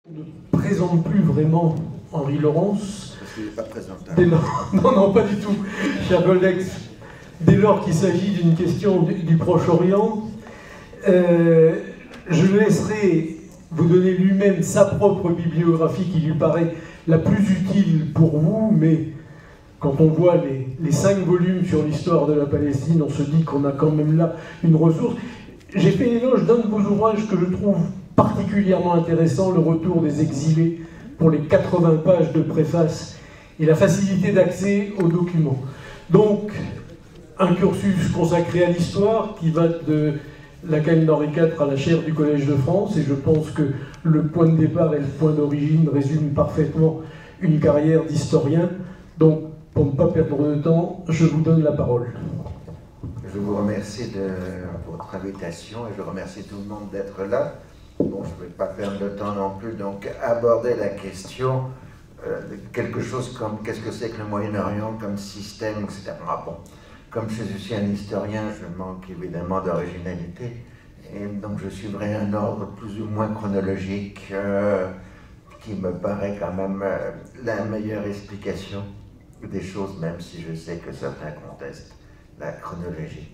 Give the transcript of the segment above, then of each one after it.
Ne présente plus vraiment Henri Laurence. Parce qu'il n'est pas présentable. Non, non, pas du tout, cher Goldex. Dès lors qu'il s'agit d'une question du Proche-Orient, je le laisserai vous donner lui-même sa propre bibliographie qui lui paraît la plus utile pour vous, mais quand on voit les 5 volumes sur l'histoire de la Palestine, on se dit qu'on a quand même là une ressource. J'ai fait l'éloge d'un de vos ouvrages que je trouve particulièrement intéressant, Le Retour des exilés, pour les 80 pages de préface et la facilité d'accès aux documents. Donc, un cursus consacré à l'histoire qui va de l'Académie d'Henri IV à la chaire du Collège de France, et je pense que le point de départ et le point d'origine résument parfaitement une carrière d'historien. Donc, pour ne pas perdre de temps, je vous donne la parole. Je vous remercie de votre invitation et je remercie tout le monde d'être là. Bon, je ne vais pas perdre de temps non plus, donc aborder la question de quelque chose comme qu'est-ce que c'est que le Moyen-Orient comme système, etc. Ah bon, comme je suis un historien, je manque évidemment d'originalité, et donc je suivrai un ordre plus ou moins chronologique qui me paraît quand même la meilleure explication des choses, même si je sais que certains contestent la chronologie.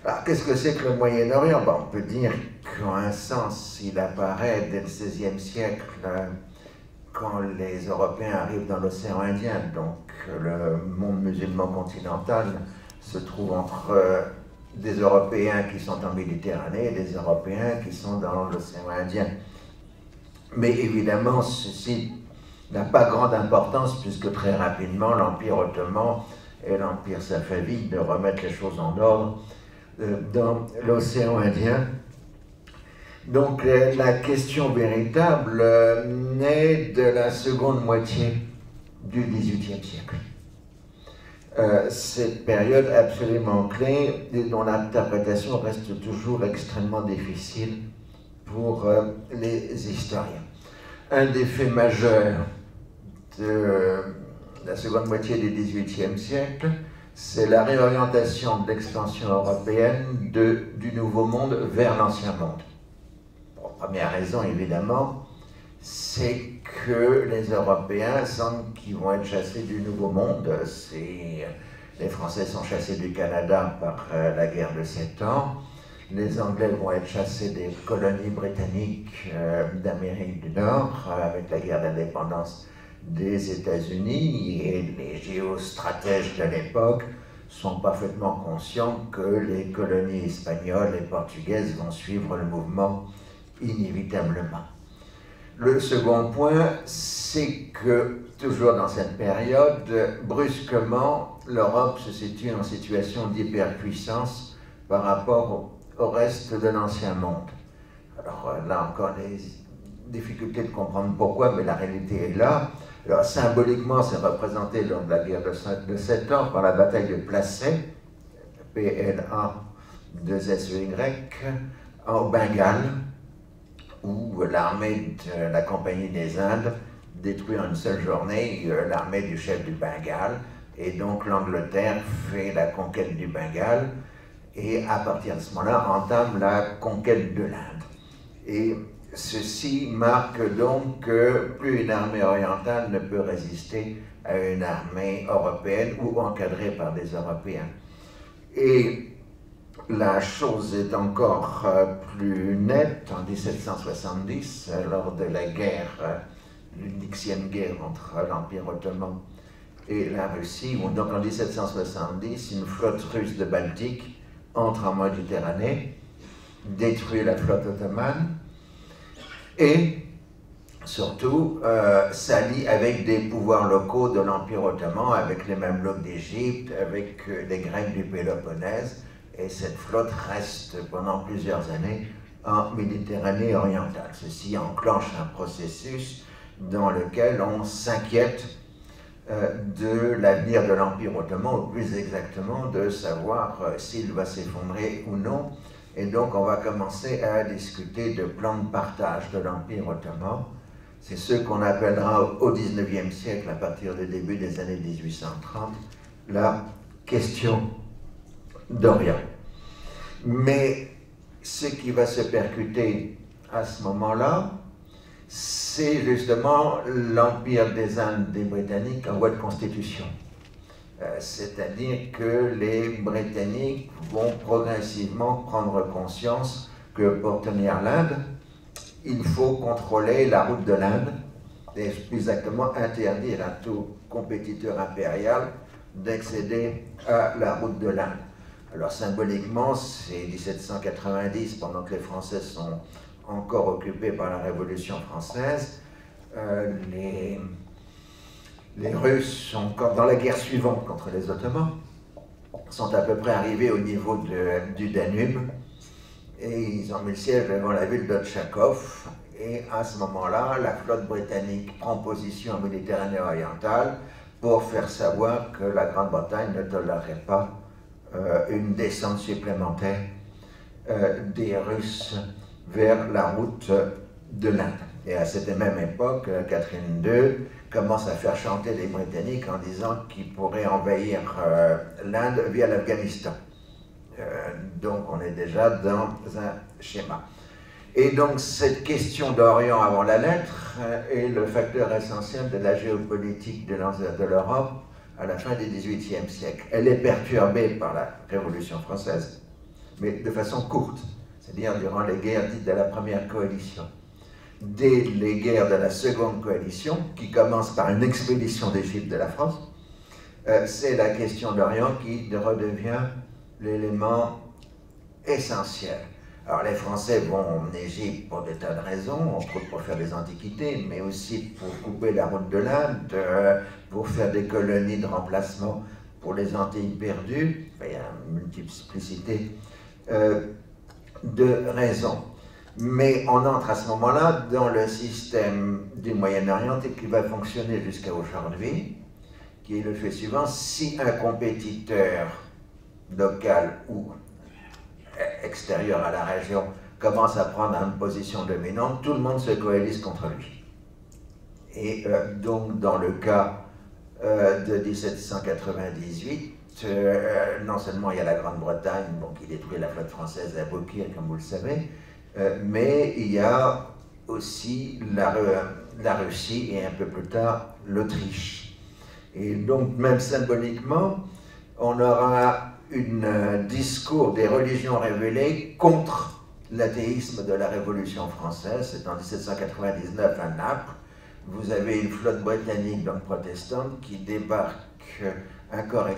Alors, qu'est-ce que c'est que le Moyen-Orient? Bon, on peut dire qu'en un sens, il apparaît dès le XVIe siècle, quand les Européens arrivent dans l'océan Indien. Donc, le monde musulman continental se trouve entre des Européens qui sont en Méditerranée et des Européens qui sont dans l'océan Indien. Mais évidemment, ceci n'a pas grande importance, puisque très rapidement, l'Empire ottoman et l'Empire safavide remettent les choses en ordre dans l'océan Indien. Donc la question véritable naît de la seconde moitié du XVIIIe siècle. Cette période absolument clé et dont l'interprétation reste toujours extrêmement difficile pour les historiens. Un des faits majeurs de la seconde moitié du XVIIIe siècle, c'est la réorientation de l'expansion européenne du Nouveau Monde vers l'Ancien Monde. Bon, première raison, évidemment, c'est que les Européens sentent qu'ils vont être chassés du Nouveau Monde. Les Français sont chassés du Canada par la guerre de 7 ans. Les Anglais vont être chassés des colonies britanniques d'Amérique du Nord avec la guerre d'indépendance des États-Unis, et les géostratèges de l'époque sont parfaitement conscients que les colonies espagnoles et portugaises vont suivre le mouvement inévitablement. Le second point, c'est que, toujours dans cette période, brusquement, l'Europe se situe en situation d'hyperpuissance par rapport au reste de l'Ancien Monde. Alors là encore, les difficultés de comprendre pourquoi, mais la réalité est là. Alors symboliquement, c'est représenté lors de la guerre de 7 ans par la bataille de Plassey, PLA-2SEY, au Bengale, où l'armée de la Compagnie des Indes détruit en une seule journée l'armée du chef du Bengale, et donc l'Angleterre fait la conquête du Bengale, et à partir de ce moment-là, entame la conquête de l'Inde. Et ceci marque donc que plus une armée orientale ne peut résister à une armée européenne ou encadrée par des Européens. Et la chose est encore plus nette en 1770, lors de la guerre, l'unième guerre entre l'Empire ottoman et la Russie, où donc en 1770, une flotte russe de Baltique entre en Méditerranée, détruit la flotte ottomane, et surtout s'allie avec des pouvoirs locaux de l'Empire ottoman, avec les Mamelouks d'Égypte, avec les Grecs du Péloponnèse, et cette flotte reste pendant plusieurs années en Méditerranée orientale. Ceci enclenche un processus dans lequel on s'inquiète de l'avenir de l'Empire ottoman, ou plus exactement de savoir s'il va s'effondrer ou non. Et donc on va commencer à discuter de plans de partage de l'Empire ottoman. C'est ce qu'on appellera au XIXe siècle, à partir du début des années 1830, la question d'Orient. Mais ce qui va se percuter à ce moment-là, c'est justement l'Empire des Indes des Britanniques en voie de constitution. C'est-à-dire que les Britanniques vont progressivement prendre conscience que pour tenir l'Inde, il faut contrôler la route de l'Inde, et plus exactement interdire à tout compétiteur impérial d'accéder à la route de l'Inde. Alors symboliquement, c'est 1790, pendant que les Français sont encore occupés par la Révolution française. Les Russes sont, dans la guerre suivante contre les Ottomans, sont à peu près arrivés au niveau du Danube, et ils ont mis le siège devant la ville d'Otchakov. Et à ce moment-là, la flotte britannique prend position en Méditerranée orientale pour faire savoir que la Grande-Bretagne ne tolérerait pas une descente supplémentaire des Russes vers la route de l'Inde. Et à cette même époque, Catherine II commence à faire chanter les Britanniques en disant qu'ils pourraient envahir l'Inde via l'Afghanistan. Donc on est déjà dans un schéma. Et donc cette question d'Orient avant la lettre est le facteur essentiel de la géopolitique de l'Europe à la fin du XVIIIe siècle. Elle est perturbée par la Révolution française, mais de façon courte, c'est-à-dire durant les guerres dites de la première coalition. Dès les guerres de la seconde coalition, qui commencent par une expédition d'Égypte de la France, c'est la question d'Orient qui redevient l'élément essentiel. Alors les Français vont en Égypte pour des tas de raisons, entre autres pour faire des antiquités, mais aussi pour couper la route de l'Inde, pour faire des colonies de remplacement pour les Antilles perdues. Il y a une multiplicité de raisons. Mais on entre à ce moment-là dans le système du Moyen-Orient qui va fonctionner jusqu'à aujourd'hui, qui est le fait suivant: si un compétiteur local ou extérieur à la région commence à prendre une position dominante, tout le monde se coalise contre lui. Et donc dans le cas de 1798, non seulement il y a la Grande-Bretagne qui détruit la flotte française à Beaucaire, comme vous le savez, mais il y a aussi la Russie et un peu plus tard l'Autriche. Et donc même symboliquement, on aura un discours des religions révélées contre l'athéisme de la Révolution française. C'est en 1799 à Naples. Vous avez une flotte britannique, donc protestante, qui débarque un corps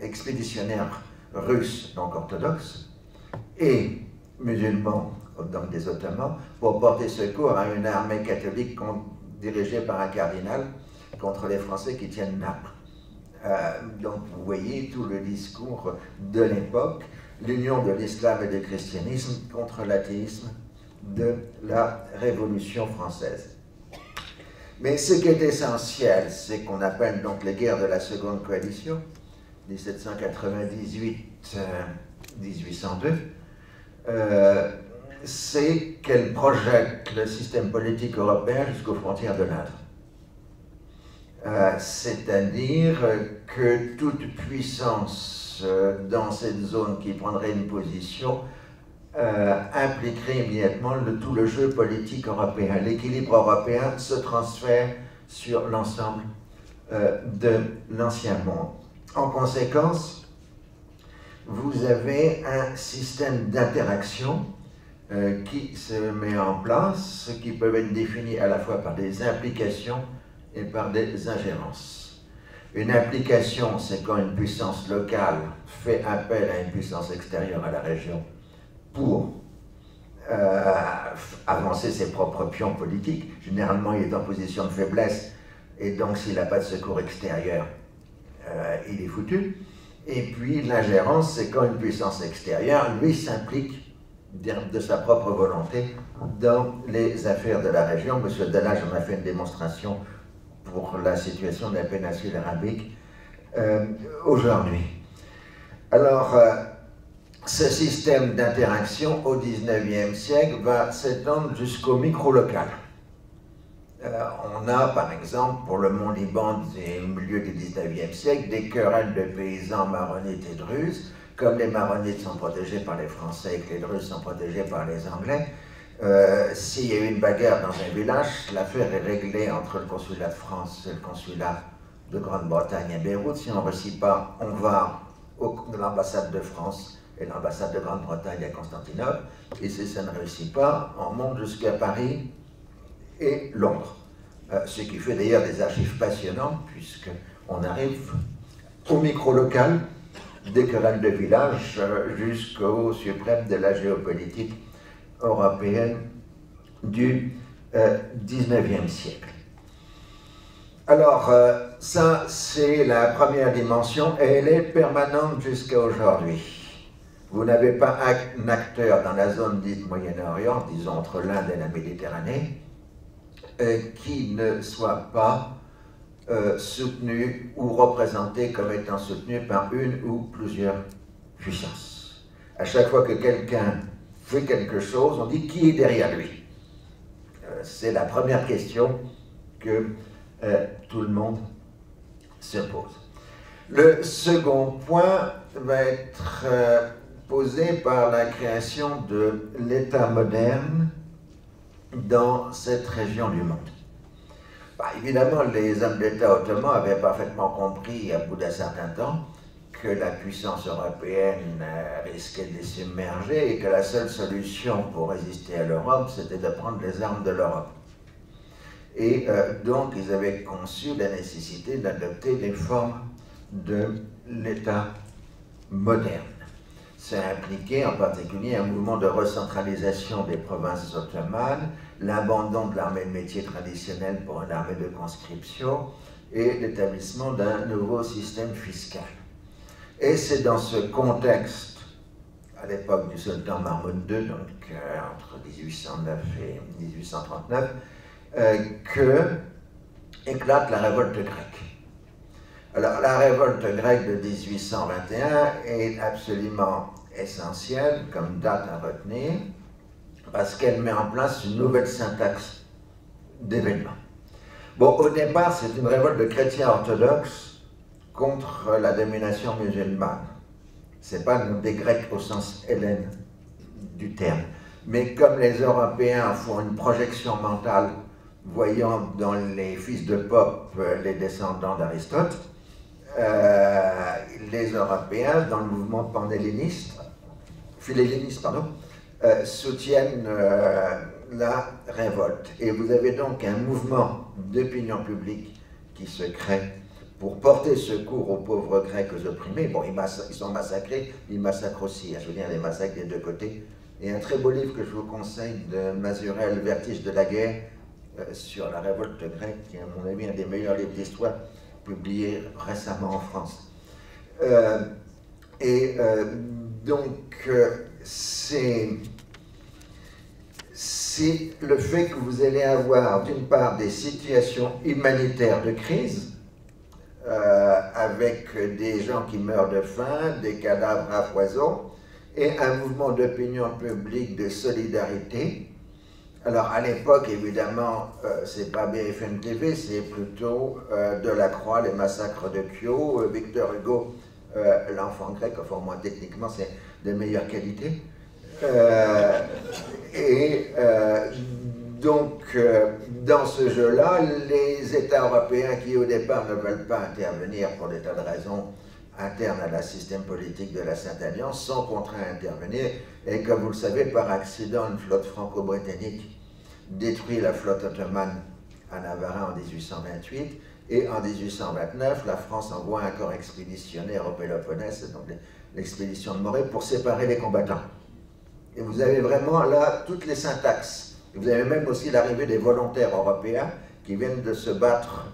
expéditionnaire russe, donc orthodoxe, et musulmans, donc des Ottomans, pour porter secours à une armée catholique dirigée par un cardinal contre les Français qui tiennent Naples. Donc vous voyez tout le discours de l'époque, l'union de l'islam et du christianisme contre l'athéisme de la Révolution française. Mais ce qui est essentiel, c'est qu'on appelle donc les guerres de la seconde coalition, 1798-1802, c'est qu'elle projette le système politique européen jusqu'aux frontières de l'Inde. C'est-à-dire que toute puissance dans cette zone qui prendrait une position impliquerait immédiatement tout le jeu politique européen. L'équilibre européen se transfère sur l'ensemble de l'ancien monde. En conséquence, vous avez un système d'interaction qui se met en place, qui peuvent être définis à la fois par des implications et par des ingérences. Une implication, c'est quand une puissance locale fait appel à une puissance extérieure à la région pour avancer ses propres pions politiques. Généralement, il est en position de faiblesse, et donc s'il n'a pas de secours extérieur, il est foutu. Et puis l'ingérence, c'est quand une puissance extérieure, lui, s'implique de sa propre volonté dans les affaires de la région. Monsieur Dallage en a fait une démonstration pour la situation de la péninsule arabique aujourd'hui. Alors, ce système d'interaction au XIXe siècle va s'étendre jusqu'au micro-local. On a, par exemple, pour le Mont-Liban au milieu du XIXe siècle, des querelles de paysans maronites et druzes. Comme les maronites sont protégés par les Français et que les druzes sont protégés par les Anglais, S'il y a eu une bagarre dans un village, l'affaire est réglée entre le consulat de France et le consulat de Grande-Bretagne à Beyrouth. Si on ne réussit pas, on va à l'ambassade de France et l'ambassade de Grande-Bretagne à Constantinople. Et si ça ne réussit pas, on monte jusqu'à Paris et Londres. Ce qui fait d'ailleurs des archives passionnantes, puisqu'on arrive au micro local, des querelles de village, jusqu'au suprême de la géopolitique européenne du XIXe siècle. Alors, ça, c'est la première dimension, et elle est permanente jusqu'à aujourd'hui. Vous n'avez pas un acteur dans la zone dite Moyen-Orient, disons entre l'Inde et la Méditerranée, qui ne soit pas soutenu ou représenté comme étant soutenu par une ou plusieurs puissances. À chaque fois que quelqu'un fait quelque chose, on dit qui est derrière lui. C'est la première question que tout le monde se pose. Le second point va être posé par la création de l'État moderne dans cette région du monde. Évidemment, les hommes d'État ottomans avaient parfaitement compris, à bout d'un certain temps, que la puissance européenne risquait de les submerger et que la seule solution pour résister à l'Europe, c'était de prendre les armes de l'Europe. Et donc, ils avaient conçu la nécessité d'adopter les formes de l'État moderne. Ça impliquait en particulier un mouvement de recentralisation des provinces ottomanes, l'abandon de l'armée de métier traditionnelle pour une armée de conscription et l'établissement d'un nouveau système fiscal. Et c'est dans ce contexte, à l'époque du sultan Mahmoud II, donc entre 1809 et 1839, que éclate la révolte grecque. Alors, la révolte grecque de 1821 est absolument essentielle comme date à retenir parce qu'elle met en place une nouvelle syntaxe d'événements. Bon, au départ, c'est une révolte de chrétiens orthodoxes contre la domination musulmane. Ce n'est pas des Grecs au sens hellène du terme. Mais comme les Européens font une projection mentale, voyant dans les fils de Pope les descendants d'Aristote, les Européens, dans le mouvement philhelléniste, soutiennent la révolte. Et vous avez donc un mouvement d'opinion publique qui se crée pour porter secours aux pauvres Grecs opprimés. Bon, ils sont massacrés, ils massacrent aussi, je veux dire, les massacres des deux côtés. Et un très beau livre que je vous conseille de Mazurel, Vertige de la guerre, sur la révolte grecque, qui est à mon avis un des meilleurs livres d'histoire publié récemment en France. Donc, c'est le fait que vous allez avoir, d'une part, des situations humanitaires de crise, avec des gens qui meurent de faim, des cadavres à foison, et un mouvement d'opinion publique de solidarité. Alors, à l'époque, évidemment, c'est pas BFM TV, c'est plutôt Delacroix, les massacres de Kyo, Victor Hugo, l'enfant grec, enfin, au moins techniquement, c'est de meilleure qualité. Donc, dans ce jeu-là, les États européens qui, au départ, ne veulent pas intervenir pour des tas de raisons internes à la système politique de la Sainte Alliance, sont contraints à intervenir. Et comme vous le savez, par accident, une flotte franco-britannique détruit la flotte ottomane à Navarra en 1828, et en 1829, la France envoie un corps expéditionnaire au Péloponnèse, donc l'expédition de Morée, pour séparer les combattants. Et vous avez vraiment là toutes les syntaxes. Vous avez même aussi l'arrivée des volontaires européens qui viennent de se battre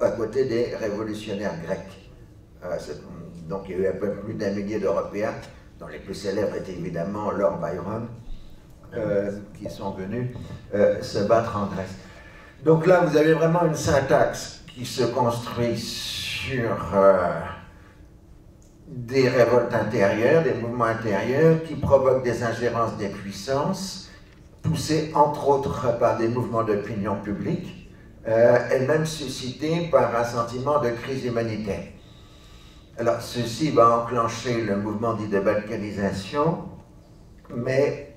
à côté des révolutionnaires grecs. Donc il y a eu un peu plus d'un millier d'Européens, dont les plus célèbres étaient évidemment Lord Byron, qui sont venus se battre en Grèce. Donc là, vous avez vraiment une syntaxe qui se construit sur des révoltes intérieures, des mouvements intérieurs qui provoquent des ingérences des puissances, poussées entre autres par des mouvements d'opinion publique, elles-mêmes suscitées par un sentiment de crise humanitaire. Alors, ceci va enclencher le mouvement dit de balkanisation, mais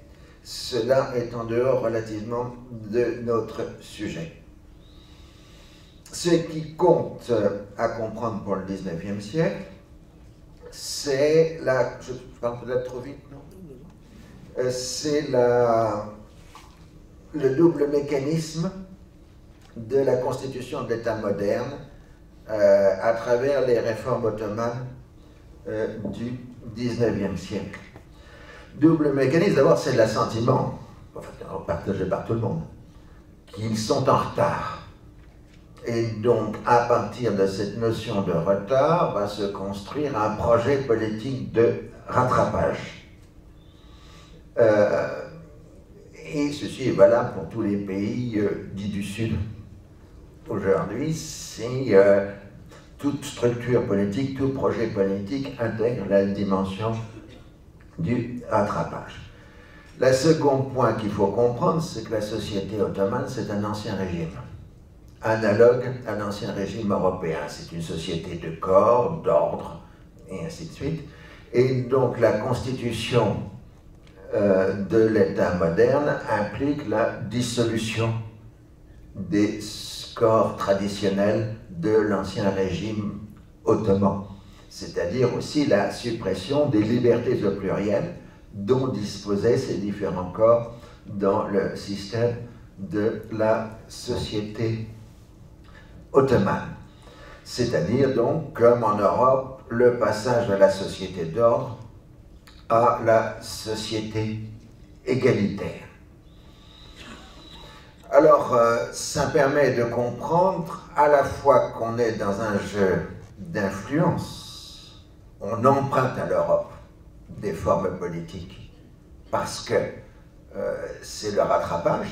cela est en dehors relativement de notre sujet. Ce qui compte à comprendre pour le 19e siècle, c'est la... Je parle peut-être trop vite, non? C'est le double mécanisme de la constitution de l'État moderne à travers les réformes ottomanes du 19e siècle. Double mécanisme, d'abord, c'est l'assentiment, partagé par tout le monde, qu'ils sont en retard. Et donc, à partir de cette notion de retard, va se construire un projet politique de rattrapage. Et ceci est valable pour tous les pays dits du Sud. Aujourd'hui, c'est toute structure politique, tout projet politique intègre la dimension du rattrapage. Le second point qu'il faut comprendre, c'est que la société ottomane, c'est un ancien régime, analogue à l'ancien régime européen. C'est une société de corps, d'ordre, et ainsi de suite. Et donc la constitution de l'État moderne implique la dissolution des corps traditionnels de l'ancien régime ottoman, c'est-à-dire aussi la suppression des libertés au pluriel dont disposaient ces différents corps dans le système de la société ottomane. C'est-à-dire donc, comme en Europe, le passage de la société d'ordre à la société égalitaire. Alors, ça permet de comprendre à la fois qu'on est dans un jeu d'influence, on emprunte à l'Europe des formes politiques parce que c'est le rattrapage,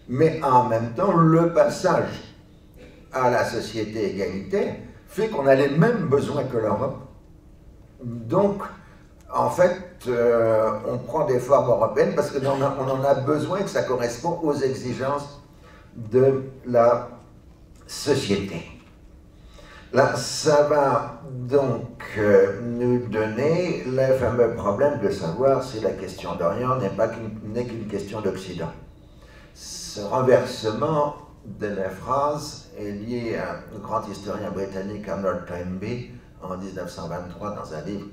mais en même temps, le passage à la société égalitaire fait qu'on a les mêmes besoins que l'Europe. Donc, en fait, on prend des formes européennes parce qu'on en a besoin, que ça correspond aux exigences de la société. Là, ça va donc nous donner le fameux problème de savoir si la question d'Orient n'est qu'une question d'Occident. Ce renversement de la phrase est lié à un grand historien britannique, Arnold Toynbee, en 1923, dans un livre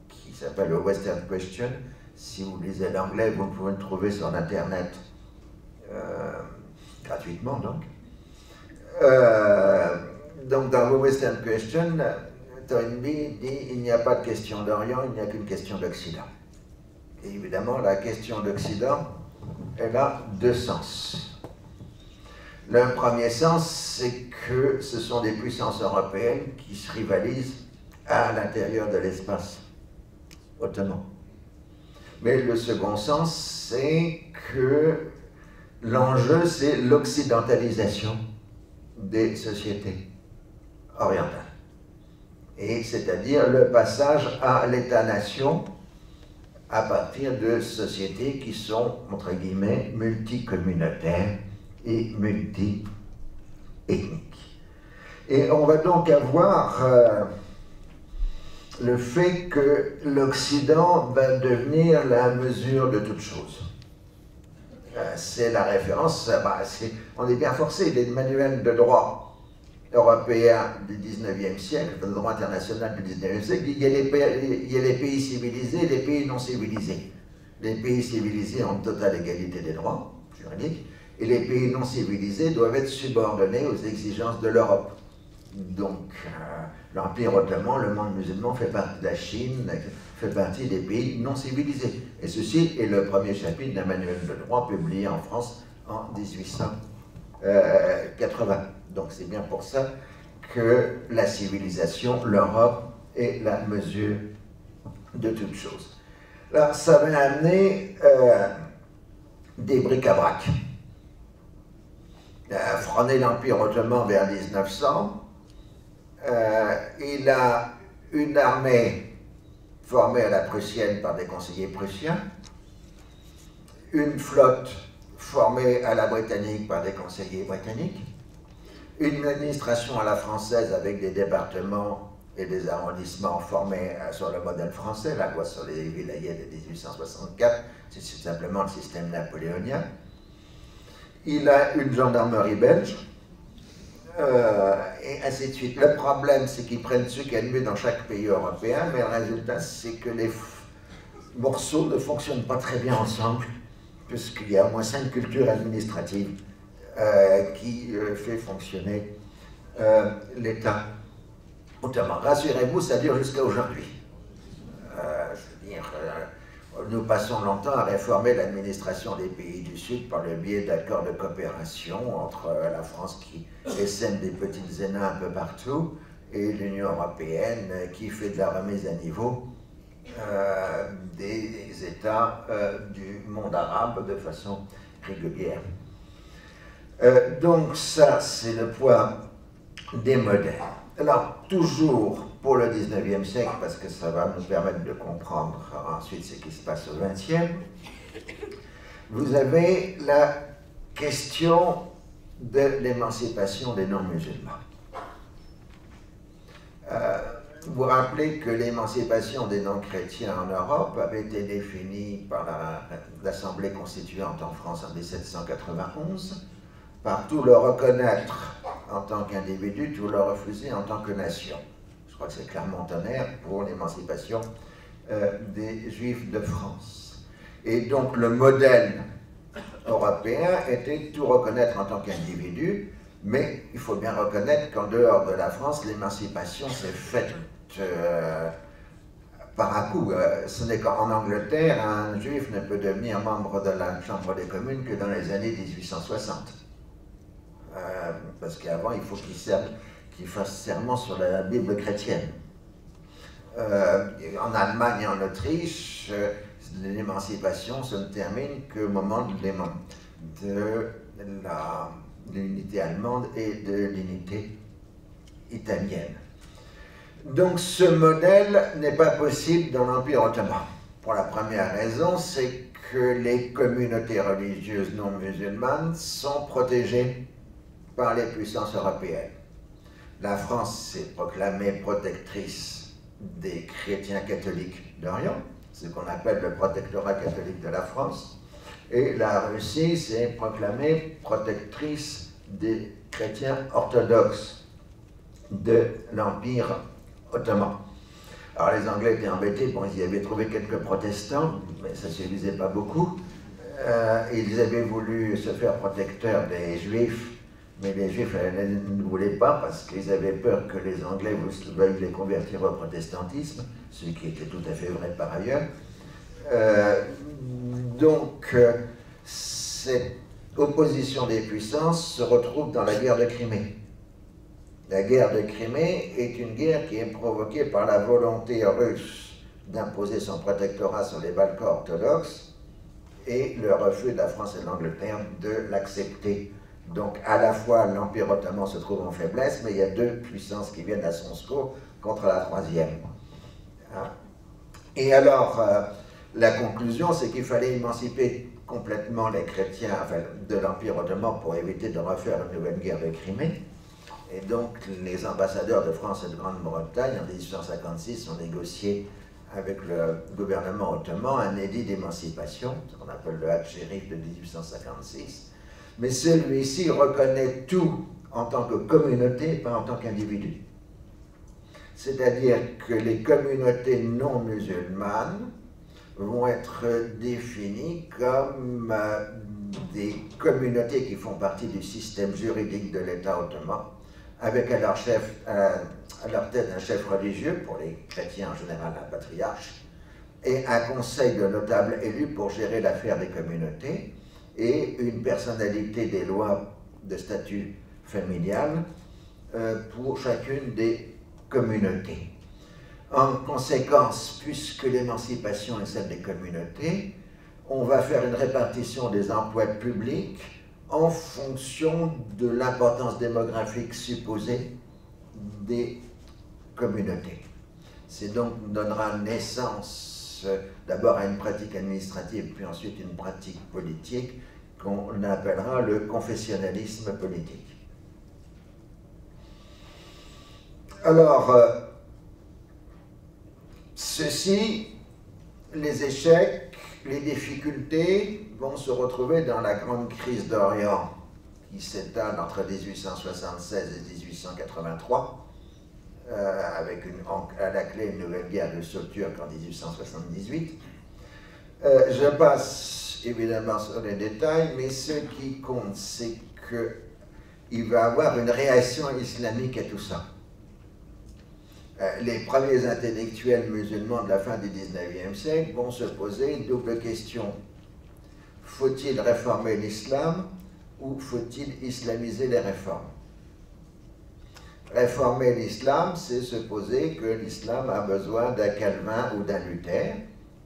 qui s'appelle The Western Question. Si vous lisez l'anglais, vous pouvez le trouver sur Internet gratuitement, donc. Donc, dans The Western Question, Toynbee dit « Il n'y a pas de question d'Orient, il n'y a qu'une question d'Occident ». Et évidemment, la question d'Occident, elle a deux sens. Le premier sens, c'est que ce sont des puissances européennes qui se rivalisent à l'intérieur de l'espace ottoman. Mais le second sens, c'est que l'enjeu, c'est l'occidentalisation des sociétés orientales. Et c'est-à-dire le passage à l'État-nation à partir de sociétés qui sont, entre guillemets, multicommunautaires et multi-ethniques. Et on va donc avoir le fait que l'Occident va devenir la mesure de toute chose. C'est la référence, on est bien forcé, les manuels de droit européen du 19e siècle, le droit international du 19e siècle, il y a les pays civilisés et les pays non civilisés. Les pays civilisés ont une totale égalité des droits juridiques, et les pays non civilisés doivent être subordonnés aux exigences de l'Europe. Donc, l'Empire ottoman, le monde musulman fait partie de la Chine, fait partie des pays non civilisés. Et ceci est le premier chapitre d'un manuel de droit publié en France en 1880. Donc c'est bien pour ça que la civilisation, l'Europe, est la mesure de toute chose. Là, ça va amener des bric-à-brac. Frôner l'Empire ottoman vers 1900, il a une armée formée à la prussienne par des conseillers prussiens, une flotte formée à la britannique par des conseillers britanniques, une administration à la française avec des départements et des arrondissements formés sur le modèle français. La loi sur les vilayets de 1864, c'est simplement le système napoléonien. Il a une gendarmerie belge, et ainsi de suite. Le problème, c'est qu'ils prennent ce qu'il y a de mieux dans chaque pays européen, mais le résultat, c'est que les morceaux ne fonctionnent pas très bien ensemble, puisqu'il y a au moins 5 cultures administratives qui fait fonctionner l'État ottoman. Rassurez-vous, ça dure jusqu'à aujourd'hui. Nous passons longtemps à réformer l'administration des pays du Sud par le biais d'accords de coopération entre la France qui essaime des petites ENA un peu partout et l'Union européenne qui fait de la remise à niveau des États du monde arabe de façon régulière. Donc ça, c'est le poids des modèles. Alors, toujours pour le 19e siècle, parce que ça va nous permettre de comprendre ensuite ce qui se passe au 20e, vous avez la question de l'émancipation des non-musulmans. Vous vous rappelez que l'émancipation des non-chrétiens en Europe avait été définie par l'Assemblée constituante en France en 1791, par tout le reconnaître en tant qu'individu, tout le refuser en tant que nation. Je crois que c'est Clermont-Tonnerre pour l'émancipation des Juifs de France. Et donc le modèle européen était tout reconnaître en tant qu'individu, mais il faut bien reconnaître qu'en dehors de la France, l'émancipation s'est faite par à coup. Ce n'est qu'en Angleterre, un juif ne peut devenir membre de la Chambre des communes que dans les années 1860. Parce qu'avant, il faut qu'il fasse serment sur la Bible chrétienne. En Allemagne et en Autriche, l'émancipation se ne termine qu'au moment de l'unité allemande et de l'unité italienne. Donc ce modèle n'est pas possible dans l'Empire ottoman. Pour la première raison, c'est que les communautés religieuses non musulmanes sont protégées par les puissances européennes. La France s'est proclamée protectrice des chrétiens catholiques d'Orient, ce qu'on appelle le protectorat catholique de la France, et la Russie s'est proclamée protectrice des chrétiens orthodoxes de l'Empire ottoman. Alors les Anglais étaient embêtés, bon, ils y avaient trouvé quelques protestants, mais ça ne suffisait pas beaucoup. Ils avaient voulu se faire protecteurs des Juifs, mais les Juifs ne voulaient pas parce qu'ils avaient peur que les Anglais veuillent les convertir au protestantisme, ce qui était tout à fait vrai par ailleurs. Donc, cette opposition des puissances se retrouve dans la guerre de Crimée. La guerre de Crimée est une guerre qui est provoquée par la volonté russe d'imposer son protectorat sur les Balkans orthodoxes et le refus de la France et de l'Angleterre de l'accepter. Donc à la fois l'Empire ottoman se trouve en faiblesse, mais il y a deux puissances qui viennent à son secours contre la troisième. Et alors, la conclusion, c'est qu'il fallait émanciper complètement les chrétiens de l'Empire ottoman pour éviter de refaire une nouvelle guerre de Crimée. Et donc les ambassadeurs de France et de Grande-Bretagne en 1856 ont négocié avec le gouvernement ottoman un édit d'émancipation, ce qu'on appelle le Hadj-Chérif de 1856. Mais celui-ci reconnaît tout en tant que communauté, pas en tant qu'individu. C'est-à-dire que les communautés non musulmanes vont être définies comme des communautés qui font partie du système juridique de l'État ottoman, avec à leur tête un chef religieux, pour les chrétiens en général un patriarche, et un conseil de notables élus pour gérer l'affaire des communautés, et une personnalité des lois de statut familial pour chacune des communautés. En conséquence, puisque l'émancipation est celle des communautés, on va faire une répartition des emplois publics en fonction de l'importance démographique supposée des communautés. C'est donc donnera naissance d'abord à une pratique administrative, puis ensuite une pratique politique qu'on appellera le confessionnalisme politique. Alors, les échecs, les difficultés vont se retrouver dans la grande crise d'Orient qui s'étale entre 1876 et 1883, avec à la clé une nouvelle guerre russo-turque en 1878. Je passe évidemment sur les détails, mais ce qui compte, c'est qu'il va y avoir une réaction islamique à tout ça. Les premiers intellectuels musulmans de la fin du XIXe siècle vont se poser une double question. Faut-il réformer l'islam ou faut-il islamiser les réformes? Réformer l'islam, c'est se poser que l'islam a besoin d'un Calvin ou d'un Luther,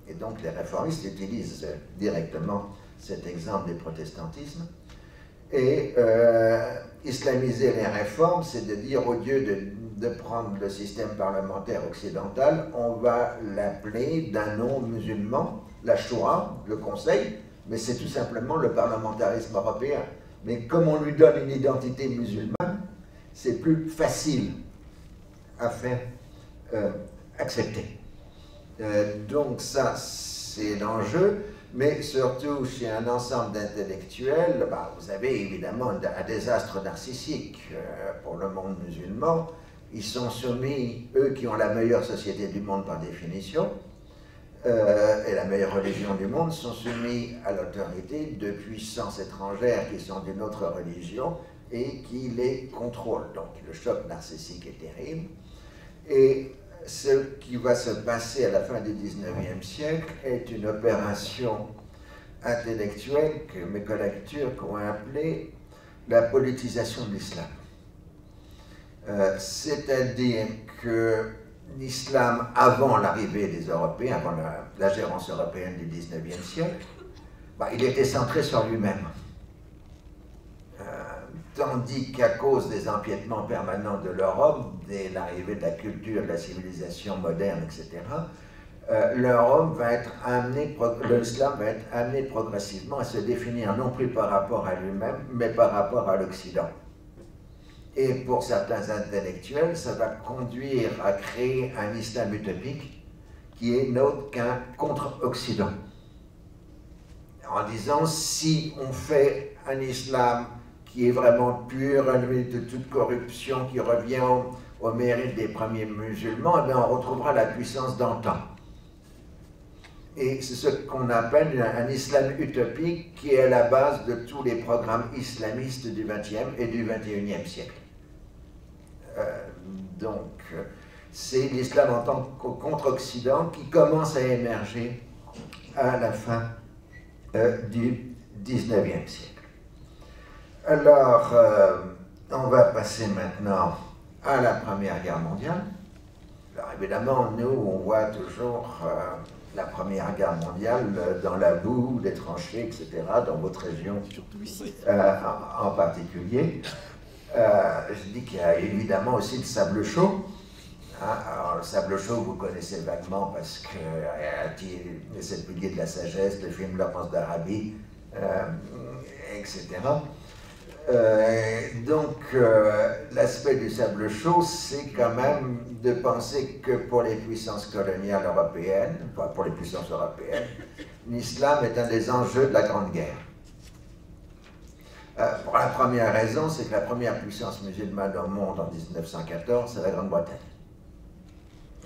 et donc les réformistes utilisent directement cet exemple du protestantisme. Et islamiser les réformes, c'est de dire, au lieu de prendre le système parlementaire occidental, on va l'appeler d'un nom musulman, la Shoura, le Conseil, mais c'est tout simplement le parlementarisme européen. Mais comme on lui donne une identité musulmane, c'est plus facile à faire accepter. Donc ça, c'est l'enjeu. Mais surtout, chez un ensemble d'intellectuels, vous avez évidemment un désastre narcissique pour le monde musulman. Ils sont soumis, eux qui ont la meilleure société du monde par définition, et la meilleure religion du monde, sont soumis à l'autorité de puissances étrangères qui sont d'une autre religion et qui les contrôlent. Donc le choc narcissique est terrible. Et ce qui va se passer à la fin du XIXe siècle est une opération intellectuelle que mes collègues turcs ont appelée la politisation de l'islam. C'est-à-dire que l'islam, avant l'arrivée des Européens, avant la gérance européenne du XIXe siècle, il était centré sur lui-même. Tandis qu'à cause des empiètements permanents de l'Europe, dès l'arrivée de la culture, de la civilisation moderne, etc., l'Europe va être amenée, l'islam va être amené progressivement à se définir non plus par rapport à lui-même, mais par rapport à l'Occident. Et pour certains intellectuels, ça va conduire à créer un islam utopique qui est n'autre qu'un contre-Occident. En disant, si on fait un islam qui est vraiment pur, élevé de toute corruption, qui revient au mérite des premiers musulmans, on retrouvera la puissance d'antan. Et c'est ce qu'on appelle un islam utopique qui est à la base de tous les programmes islamistes du XXe et du XXIe siècle. Donc, c'est l'islam en tant que contre-Occident qui commence à émerger à la fin du XIXe siècle. Alors, on va passer maintenant à la Première Guerre mondiale. Alors évidemment, nous, on voit toujours la Première Guerre mondiale dans la boue, des tranchées, etc., dans votre région en particulier. Je dis qu'il y a évidemment aussi le sable chaud. Alors, le sable chaud, vous connaissez vaguement parce que les 7 piliers de la sagesse, le film La Prince d'Arabie, etc. Donc, l'aspect du sable chaud, c'est quand même de penser que pour les puissances coloniales européennes, enfin pour les puissances européennes, l'islam est un des enjeux de la Grande Guerre. Pour la première raison, c'est que la première puissance musulmane au monde en 1914, c'est la Grande-Bretagne.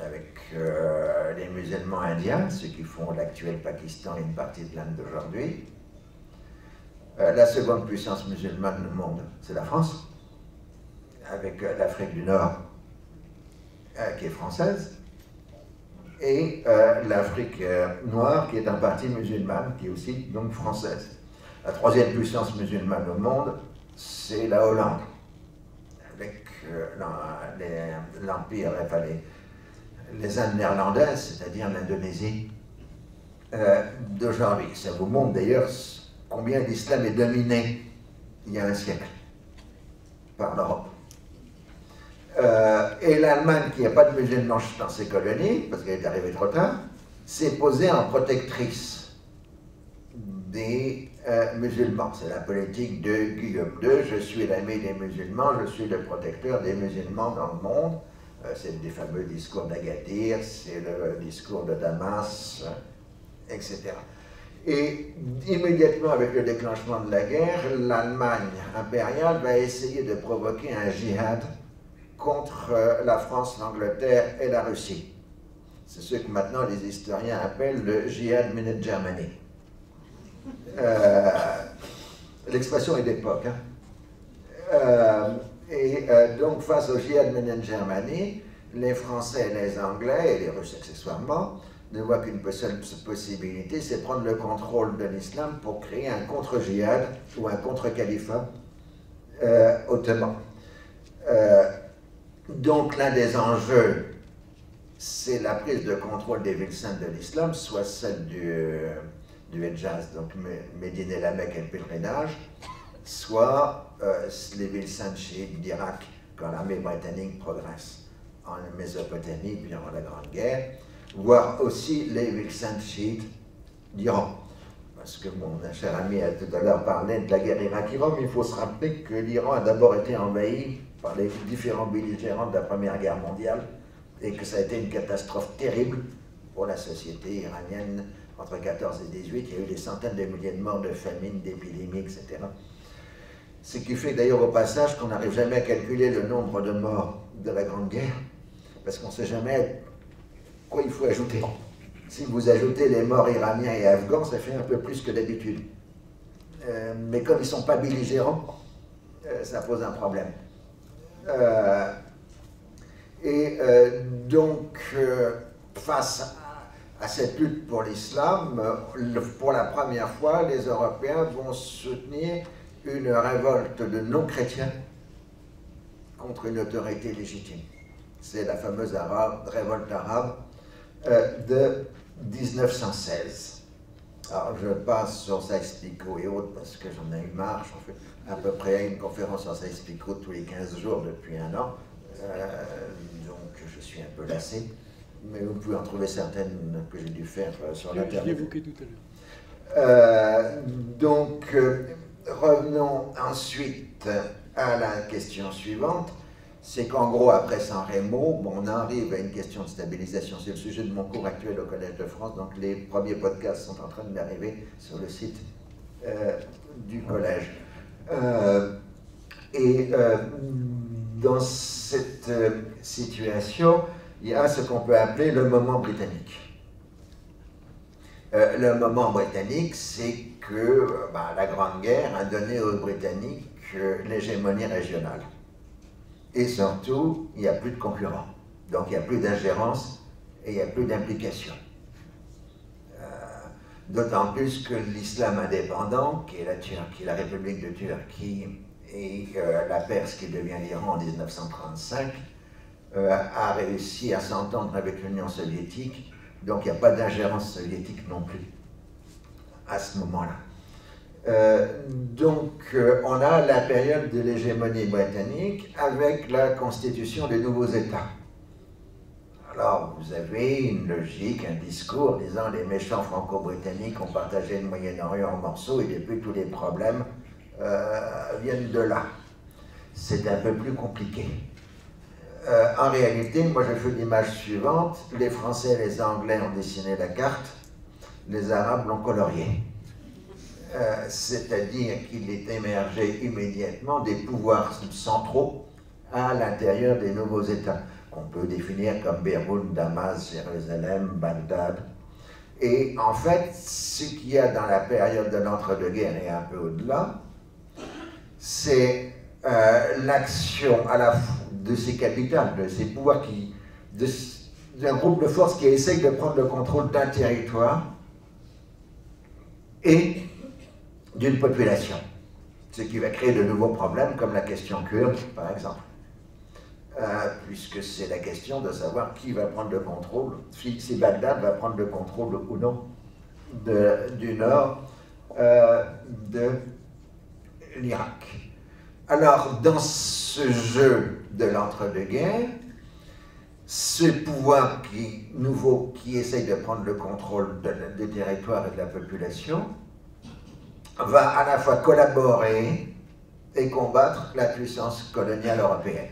Avec les musulmans indiens, ceux qui font l'actuel Pakistan et une partie de l'Inde d'aujourd'hui. La seconde puissance musulmane au monde, c'est la France, avec l'Afrique du Nord, qui est française, et l'Afrique noire, qui est en partie musulmane, qui est aussi donc française. La troisième puissance musulmane au monde, c'est la Hollande, avec l'empire, enfin les Indes néerlandaises, c'est-à-dire l'Indonésie d'aujourd'hui. Ça vous montre d'ailleurs combien l'islam est dominé il y a un siècle par l'Europe. Et l'Allemagne, qui n'a pas de musulmans dans ses colonies, parce qu'elle est arrivée trop tard, s'est posée en protectrice des musulmans. C'est la politique de Guillaume II, je suis l'ami des musulmans, je suis le protecteur des musulmans dans le monde, C'est des fameux discours d'Agadir, c'est le discours de Damas, etc. Et immédiatement avec le déclenchement de la guerre, l'Allemagne impériale va essayer de provoquer un djihad contre la France, l'Angleterre et la Russie. C'est ce que maintenant les historiens appellent le djihad Minute Germany. L'expression est d'époque. Donc face au djihad Minute Germany, les Français et les Anglais, et les Russes accessoirement, ne voient qu'une seule possibilité, c'est prendre le contrôle de l'islam pour créer un contre-djihad ou un contre-califat ottoman. Donc l'un des enjeux, c'est la prise de contrôle des villes saintes de l'islam, soit celle du Hejaz, donc Médine et la Mecque et le pèlerinage, soit les villes saintes chiites d'Irak, quand l'armée britannique progresse en Mésopotamie, puis en la Grande Guerre, voire aussi les villes saintes chiites d'Iran. Parce que mon cher ami a tout à l'heure parlé de la guerre Irak-Iran, mais il faut se rappeler que l'Iran a d'abord été envahi par les différents belligérants de la Première Guerre mondiale, et que ça a été une catastrophe terrible pour la société iranienne entre 14 et 18. Il y a eu des centaines de milliers de morts, de famine, d'épidémies, etc. Ce qui fait d'ailleurs au passage qu'on n'arrive jamais à calculer le nombre de morts de la Grande Guerre, parce qu'on ne sait jamais quoi il faut ajouter. Si vous ajoutez les morts iraniens et afghans, ça fait un peu plus que d'habitude. Mais comme ils ne sont pas belligérants, ça pose un problème. Donc, face à cette lutte pour l'islam, pour la première fois, les Européens vont soutenir une révolte de non-chrétiens contre une autorité légitime. C'est la fameuse révolte arabe de 1916. Alors, je passe sur Sykes-Picot et autres parce que j'en ai eu marre. J'en fais à peu près une conférence sur Sykes-Picot tous les 15 jours depuis un an. Donc, je suis un peu lassé. Mais vous pouvez en trouver certaines que j'ai dû faire sur l'Internet. Je l'ai évoqué tout à l'heure. Revenons ensuite à la question suivante. C'est qu'en gros, après San Remo, on arrive à une question de stabilisation. C'est le sujet de mon cours actuel au Collège de France, donc les premiers podcasts sont en train d'arriver sur le site du Collège. Dans cette situation, il y a ce qu'on peut appeler le moment britannique. Le moment britannique, c'est que la Grande Guerre a donné aux Britanniques l'hégémonie régionale. Et surtout, il n'y a plus de concurrents. Donc il n'y a plus d'ingérence et il n'y a plus d'implication. D'autant plus que l'islam indépendant, qui est la Turquie, la République de Turquie, et la Perse qui devient l'Iran en 1935, a réussi à s'entendre avec l'Union soviétique. Donc il n'y a pas d'ingérence soviétique non plus à ce moment-là. On a la période de l'hégémonie britannique avec la constitution des nouveaux États. Alors, vous avez une logique, un discours disant les méchants franco-britanniques ont partagé le Moyen-Orient en morceaux et depuis tous les problèmes viennent de là. C'est un peu plus compliqué. En réalité, moi je fais l'image suivante, les Français et les Anglais ont dessiné la carte, les Arabes l'ont coloriée. C'est-à-dire qu'il est émergé immédiatement des pouvoirs centraux à l'intérieur des nouveaux États, qu'on peut définir comme Beyrouth, Damas, Jérusalem, Bagdad. Et en fait, ce qu'il y a dans la période de l'entre-deux-guerres et un peu au-delà, c'est l'action à la fois de ces capitales, de ces pouvoirs, d'un groupe de forces qui essaye de prendre le contrôle d'un territoire et d'une population, ce qui va créer de nouveaux problèmes comme la question kurde, par exemple, puisque c'est la question de savoir qui va prendre le contrôle, si Bagdad va prendre le contrôle ou non du nord de l'Irak. Alors, dans ce jeu de l'entre-deux-guerres, ce pouvoir nouveau qui essaye de prendre le contrôle des territoires et de la population va à la fois collaborer et combattre la puissance coloniale européenne.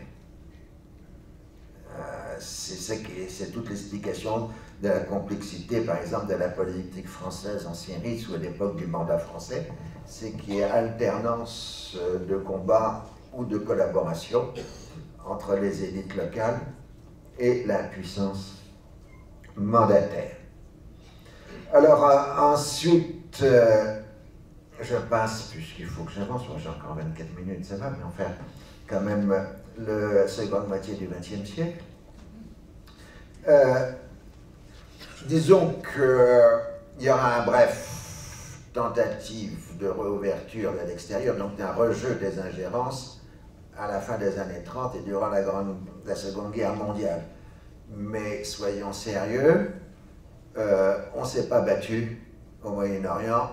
c'est toute l'explication de la complexité, par exemple, de la politique française en Syrie sous l'époque du mandat français, c'est qu'il y a alternance de combats ou de collaboration entre les élites locales et la puissance mandataire. Alors ensuite, je passe, puisqu'il faut que j'avance, j'ai encore 24 minutes, ça va, mais enfin, quand même, la seconde moitié du XXe siècle. Disons qu'il y aura un bref tentative de réouverture de l'extérieur, donc un rejeu des ingérences à la fin des années 30 et durant la Seconde Guerre mondiale. Mais soyons sérieux, on ne s'est pas battu au Moyen-Orient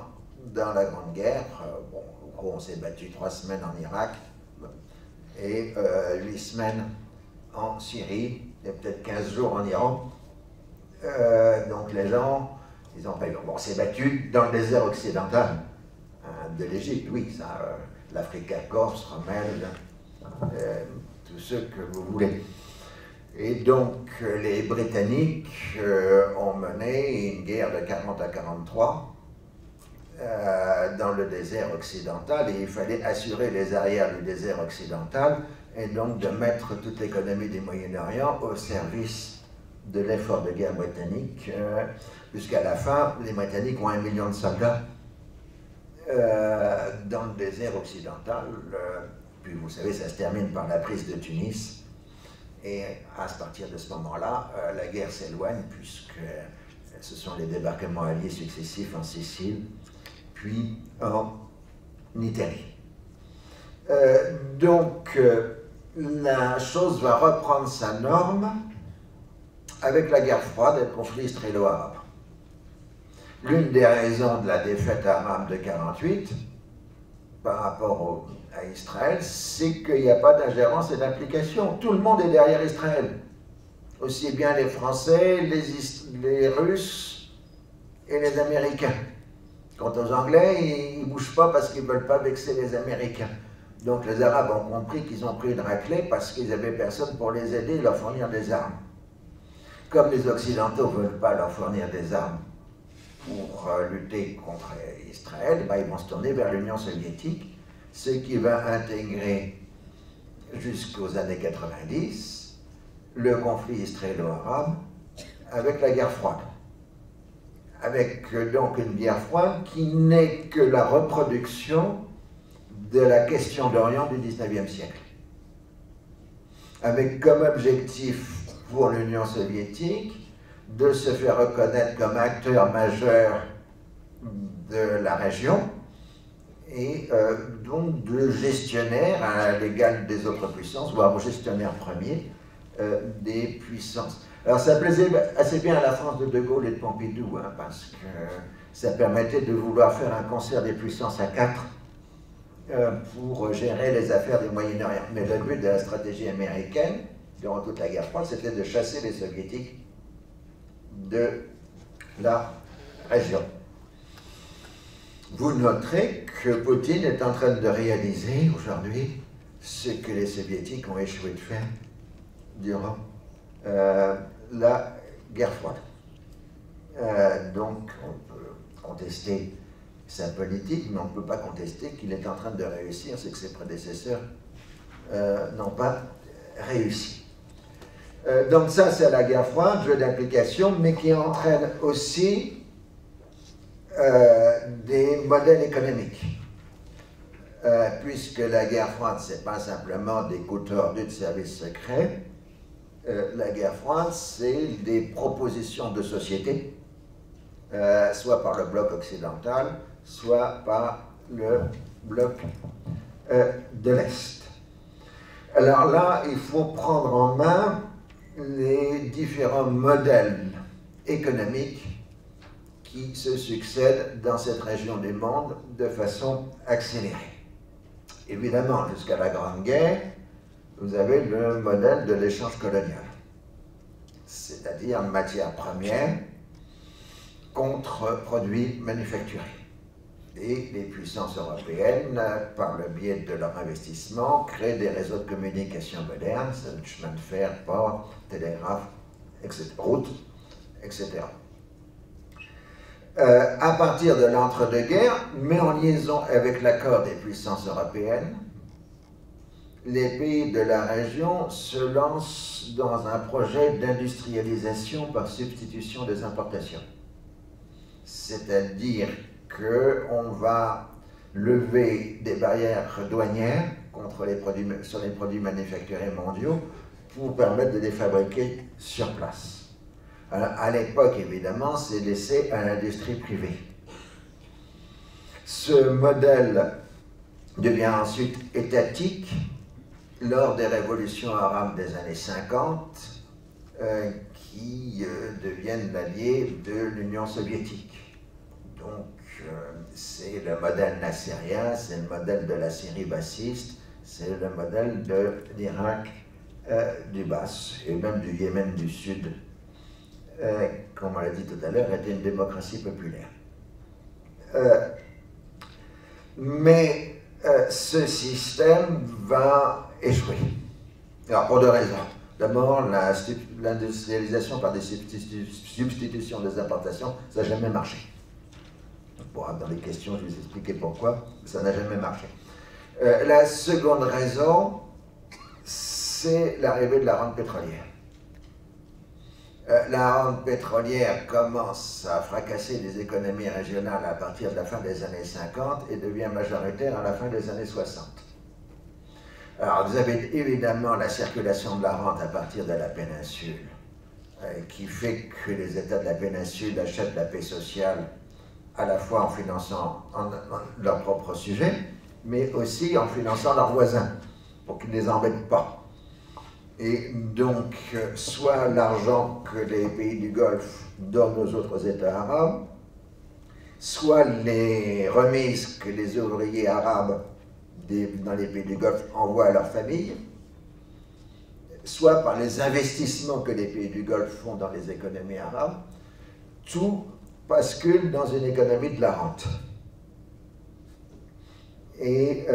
dans la Grande Guerre. Bon, en gros, on s'est battu 3 semaines en Irak et 8 semaines en Syrie, et peut-être 15 jours en Iran. Donc les gens, ils ont pas eu. Bon, on s'est battu dans le désert occidental de l'Égypte, oui, ça, l'Africa Corse, Rommel, tous ceux que vous voulez. Et donc les Britanniques ont mené une guerre de 40 à 43 dans le désert occidental, et il fallait assurer les arrières du désert occidental et donc de mettre toute l'économie du Moyen-Orient au service de l'effort de guerre britannique, puisqu'à la fin, les Britanniques ont 1 million de soldats dans le désert occidental. Puis vous savez, ça se termine par la prise de Tunis, et à partir de ce moment-là, la guerre s'éloigne, puisque ce sont les débarquements alliés successifs en Sicile, puis en Italie. Donc, la chose va reprendre sa norme avec la guerre froide et le conflit israélo-arabe. L'une des raisons de la défaite arabe de 1948 par rapport à Israël, c'est qu'il n'y a pas d'ingérence et d'implication. Tout le monde est derrière Israël. Aussi bien les Français, les Russes et les Américains. Quant aux Anglais, ils ne bougent pas parce qu'ils ne veulent pas vexer les Américains. Donc les Arabes ont compris qu'ils ont pris une raclée parce qu'ils n'avaient personne pour les aider et leur fournir des armes. Comme les Occidentaux ne veulent pas leur fournir des armes pour lutter contre Israël, ben, ils vont se tourner vers l'Union soviétique, ce qui va intégrer jusqu'aux années 90 le conflit israélo-arabe avec la guerre froide. Avec donc une guerre froide qui n'est que la reproduction de la question d'Orient du XIXe siècle. Avec comme objectif pour l'Union soviétique de se faire reconnaître comme acteur majeur de la région et donc de gestionnaire à l'égal des autres puissances, voire gestionnaire premier des puissances. Alors ça plaisait assez bien à la France de De Gaulle et de Pompidou, hein, parce que ça permettait de vouloir faire un concert des puissances à 4 pour gérer les affaires du Moyen-Orient. Mais le but de la stratégie américaine, durant toute la guerre froide, c'était de chasser les soviétiques de la région. Vous noterez que Poutine est en train de réaliser aujourd'hui ce que les soviétiques ont échoué de faire durant la guerre froide. Donc on peut contester sa politique, mais on ne peut pas contester qu'il est en train de réussir ce que ses prédécesseurs n'ont pas réussi. Donc ça, c'est la guerre froide, jeu d'implication, mais qui entraîne aussi des modèles économiques. Puisque la guerre froide, ce n'est pas simplement des coups tordus de services secrets, la guerre froide, c'est des propositions de société, soit par le bloc occidental, soit par le bloc de l'Est. Alors là, il faut prendre en main les différents modèles économiques qui se succèdent dans cette région du monde de façon accélérée. Évidemment, jusqu'à la Grande Guerre, vous avez le modèle de l'échange colonial, c'est-à-dire matières premières contre produits manufacturés. Et les puissances européennes, par le biais de leur investissement, créent des réseaux de communication modernes, chemin de fer, port, télégraphe, etc., route, etc. À partir de l'entre-deux-guerres, mais en liaison avec l'accord des puissances européennes, les pays de la région se lancent dans un projet d'industrialisation par substitution des importations. C'est-à-dire qu'on va lever des barrières douanières sur les produits manufacturés mondiaux pour permettre de les fabriquer sur place. Alors, à l'époque, évidemment, c'est laissé à l'industrie privée. Ce modèle devient ensuite étatique lors des révolutions arabes des années 50, qui deviennent l'allié de l'Union soviétique. Donc, c'est le modèle nassérien, c'est le modèle de la Syrie bassiste, c'est le modèle de l'Irak du Bas, et même du Yémen du Sud, comme on l'a dit tout à l'heure, était une démocratie populaire. Mais ce système va échouer. Alors, pour deux raisons. D'abord, l'industrialisation par des substitutions des importations, ça n'a jamais marché. Bon, dans les questions, je vais vous expliquer pourquoi, ça n'a jamais marché. La seconde raison, c'est l'arrivée de la rente pétrolière. La rente pétrolière commence à fracasser les économies régionales à partir de la fin des années 50 et devient majoritaire à la fin des années 60. Alors, vous avez évidemment la circulation de la rente à partir de la péninsule, qui fait que les États de la péninsule achètent la paix sociale à la fois en finançant leur propre sujet, mais aussi en finançant leurs voisins, pour qu'ils ne les embêtent pas. Et donc, soit l'argent que les pays du Golfe donnent aux autres États arabes, soit les remises que les ouvriers arabes dans les pays du Golfe envoient à leurs familles, soit par les investissements que les pays du Golfe font dans les économies arabes, tout bascule dans une économie de la rente. Et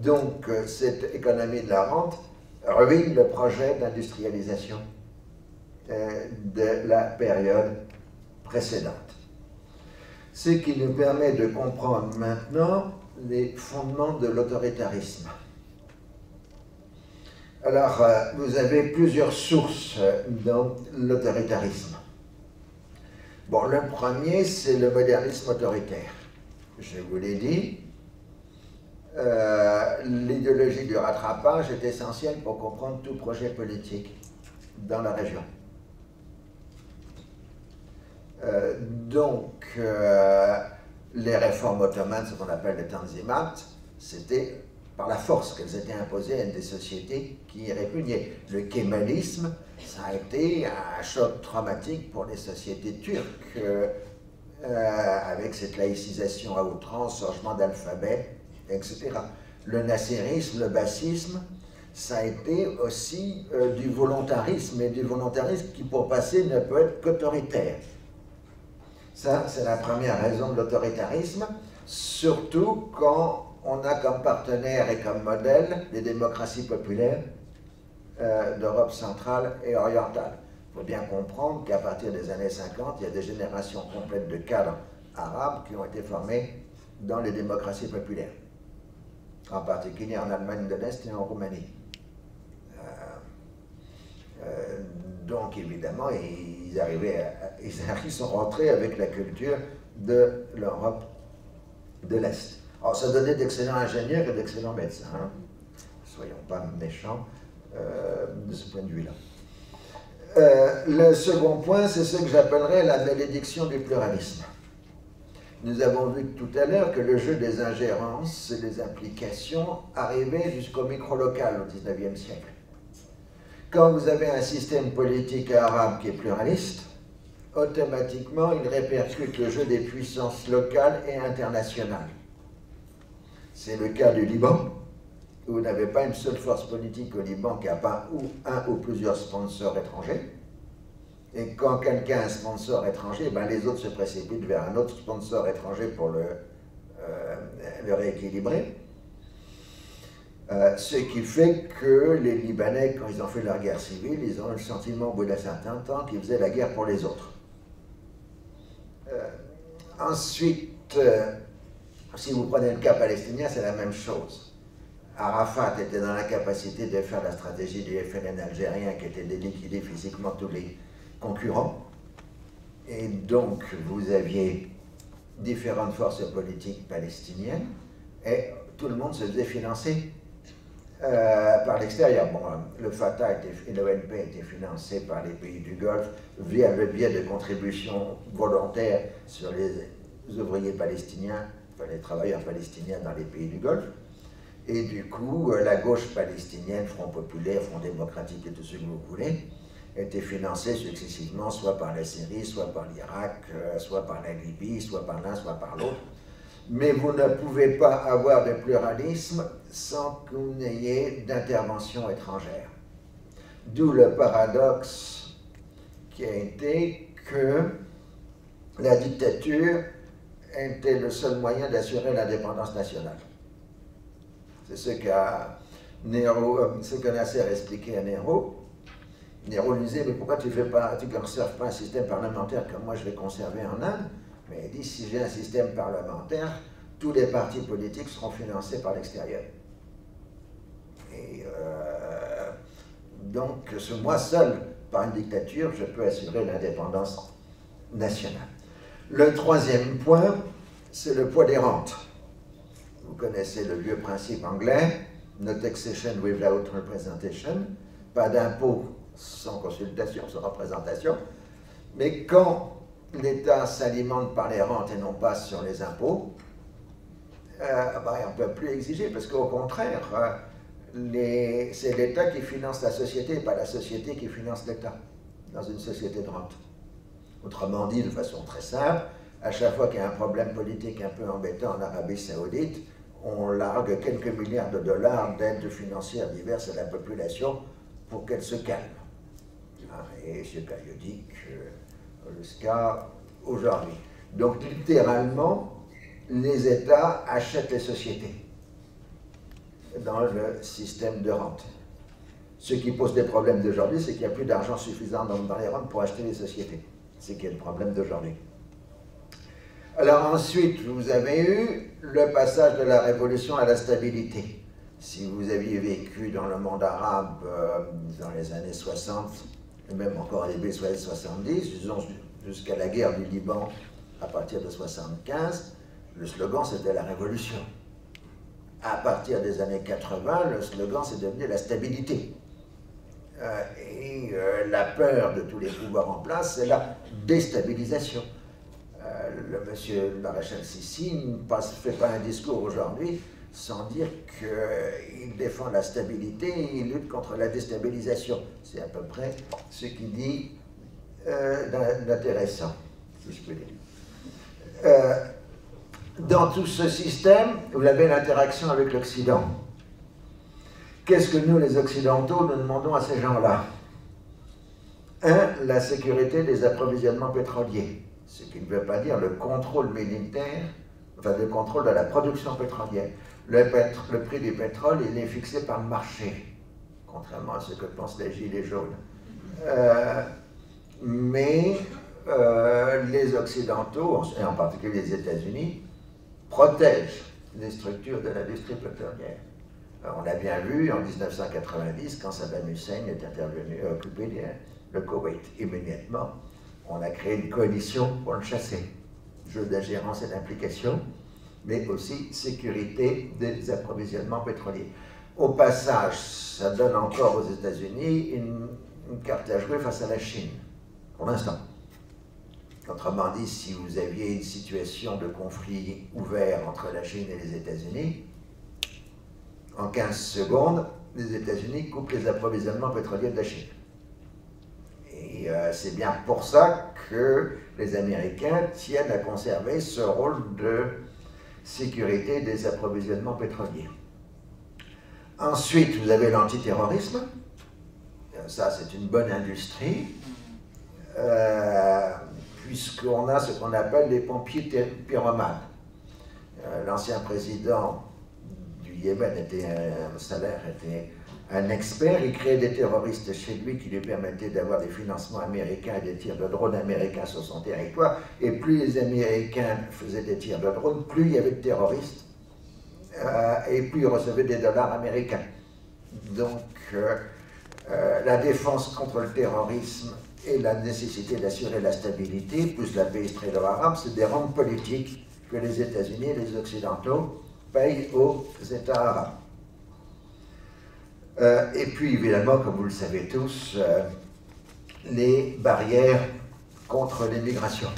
donc, cette économie de la rente ruine le projet d'industrialisation de la période précédente. Ce qui nous permet de comprendre maintenant les fondements de l'autoritarisme. Alors, vous avez plusieurs sources dans l'autoritarisme. Bon, le premier, c'est le modernisme autoritaire. Je vous l'ai dit, l'idéologie du rattrapage est essentielle pour comprendre tout projet politique dans la région. Donc, les réformes ottomanes, ce qu'on appelle le Tanzimat, c'était par la force qu'elles étaient imposées à des sociétés qui y répugnaient. Le kémalisme, ça a été un choc traumatique pour les sociétés turques, avec cette laïcisation à outrance, changement d'alphabet, etc. Le nasserisme, le bassisme, ça a été aussi du volontarisme, et du volontarisme qui, pour passer, ne peut être qu'autoritaire. Ça, c'est la première raison de l'autoritarisme, surtout quand on a comme partenaire et comme modèle les démocraties populaires d'Europe centrale et orientale. Il faut bien comprendre qu'à partir des années 50, il y a des générations complètes de cadres arabes qui ont été formés dans les démocraties populaires, en particulier en Allemagne de l'Est et en Roumanie. Donc évidemment, ils sont rentrés avec la culture de l'Europe de l'Est. Alors ça donnait d'excellents ingénieurs et d'excellents médecins. Hein. Soyons pas méchants de ce point de vue-là. Le second point, c'est ce que j'appellerais la malédiction du pluralisme. Nous avons vu tout à l'heure que le jeu des ingérences et des implications arrivait jusqu'au micro-local au XIXe siècle. Quand vous avez un système politique arabe qui est pluraliste, automatiquement il répercute le jeu des puissances locales et internationales. C'est le cas du Liban, où vous n'avez pas une seule force politique au Liban qui n'a pas un ou plusieurs sponsors étrangers. Et quand quelqu'un a un sponsor étranger, ben les autres se précipitent vers un autre sponsor étranger pour le le rééquilibrer. Ce qui fait que les Libanais, quand ils ont fait leur guerre civile, ils ont eu le sentiment au bout d'un certain temps qu'ils faisaient la guerre pour les autres. Ensuite, si vous prenez le cas palestinien, c'est la même chose. Arafat était dans l'incapacité de faire la stratégie du FLN algérien qui était de liquider physiquement tous les concurrents. Et donc, vous aviez différentes forces politiques palestiniennes et tout le monde se faisait financer par l'extérieur. Bon, le Fatah et l'ONP étaient financés par les pays du Golfe via le biais de contributions volontaires sur les ouvriers palestiniens, enfin les travailleurs palestiniens dans les pays du Golfe. Et du coup, la gauche palestinienne, Front populaire, Front démocratique et tout ce que vous voulez, était financée successivement soit par la Syrie, soit par l'Irak, soit par la Libye, soit par l'un, soit par l'autre. Mais vous ne pouvez pas avoir de pluralisme sans que vous n'ayez d'intervention étrangère. D'où le paradoxe qui a été que la dictature était le seul moyen d'assurer l'indépendance nationale. C'est ce que Nasser expliquait à Nero. Nero lui disait, mais pourquoi tu ne conserves pas un système parlementaire comme moi je l'ai conservé en Inde? Mais il dit, si j'ai un système parlementaire, tous les partis politiques seront financés par l'extérieur. Et donc, moi seul, par une dictature, je peux assurer l'indépendance nationale. Le troisième point, c'est le poids des rentes. Vous connaissez le vieux principe anglais, no taxation without representation, pas d'impôt sans consultation, sans représentation, mais quand l'État s'alimente par les rentes et non pas sur les impôts, on ne peut plus exiger, parce qu'au contraire, c'est l'État qui finance la société, pas la société qui finance l'État, dans une société de rente. Autrement dit, de façon très simple, à chaque fois qu'il y a un problème politique un peu embêtant en Arabie Saoudite, on largue quelques milliards de dollars d'aides financières diverses à la population pour qu'elle se calme. Et c'est périodique jusqu'à aujourd'hui. Donc littéralement, les États achètent les sociétés dans le système de rente. Ce qui pose des problèmes d'aujourd'hui, c'est qu'il n'y a plus d'argent suffisant dans les rentes pour acheter les sociétés. C'est qu'il y a le problème d'aujourd'hui. Alors ensuite, vous avez eu le passage de la révolution à la stabilité. Si vous aviez vécu dans le monde arabe dans les années 60, et même encore au début des années 70, disons jusqu'à la guerre du Liban à partir de 75, le slogan c'était la révolution. À partir des années 80, le slogan c'est devenu la stabilité. La peur de tous les pouvoirs en place, c'est la déstabilisation. Le monsieur maréchal Sissi ne fait pas un discours aujourd'hui sans dire qu'il défend la stabilité et il lutte contre la déstabilisation. C'est à peu près ce qu'il dit d'intéressant, si je peux dire. Dans tout ce système, vous avez l'interaction avec l'Occident. Qu'est-ce que nous, les Occidentaux, nous demandons à ces gens-là? La sécurité des approvisionnements pétroliers, ce qui ne veut pas dire le contrôle militaire, enfin le contrôle de la production pétrolière. Le prix du pétrole, il est fixé par le marché, contrairement à ce que pensent les gilets jaunes. Mais les Occidentaux, et en particulier les États-Unis, protègent les structures de l'industrie pétrolière. On l'a bien vu en 1990, quand Saddam Hussein est intervenu occuper le Koweït. Immédiatement, on a créé une coalition pour le chasser. Jeu d'ingérence et d'implication, mais aussi sécurité des approvisionnements pétroliers. Au passage, ça donne encore aux États-Unis une carte à jouer face à la Chine, pour l'instant. Autrement dit, si vous aviez une situation de conflit ouvert entre la Chine et les États-Unis, en 15 secondes, les États-Unis coupent les approvisionnements pétroliers de la Chine. Et c'est bien pour ça que les Américains tiennent à conserver ce rôle de sécurité des approvisionnements pétroliers. Ensuite, vous avez l'antiterrorisme. Ça, c'est une bonne industrie, puisqu'on a ce qu'on appelle les pompiers pyromanes. L'ancien président du Yémen était un expert. Il créait des terroristes chez lui qui lui permettaient d'avoir des financements américains et des tirs de drones américains sur son territoire. Et plus les Américains faisaient des tirs de drones, plus il y avait de terroristes. Et plus ils recevaient des dollars américains. Donc, la défense contre le terrorisme et la nécessité d'assurer la stabilité, plus la paix israélo-arabe, c'est des rentes politiques que les États-Unis et les Occidentaux payent aux États arabes. Et puis, évidemment, comme vous le savez tous, les barrières contre l'immigration.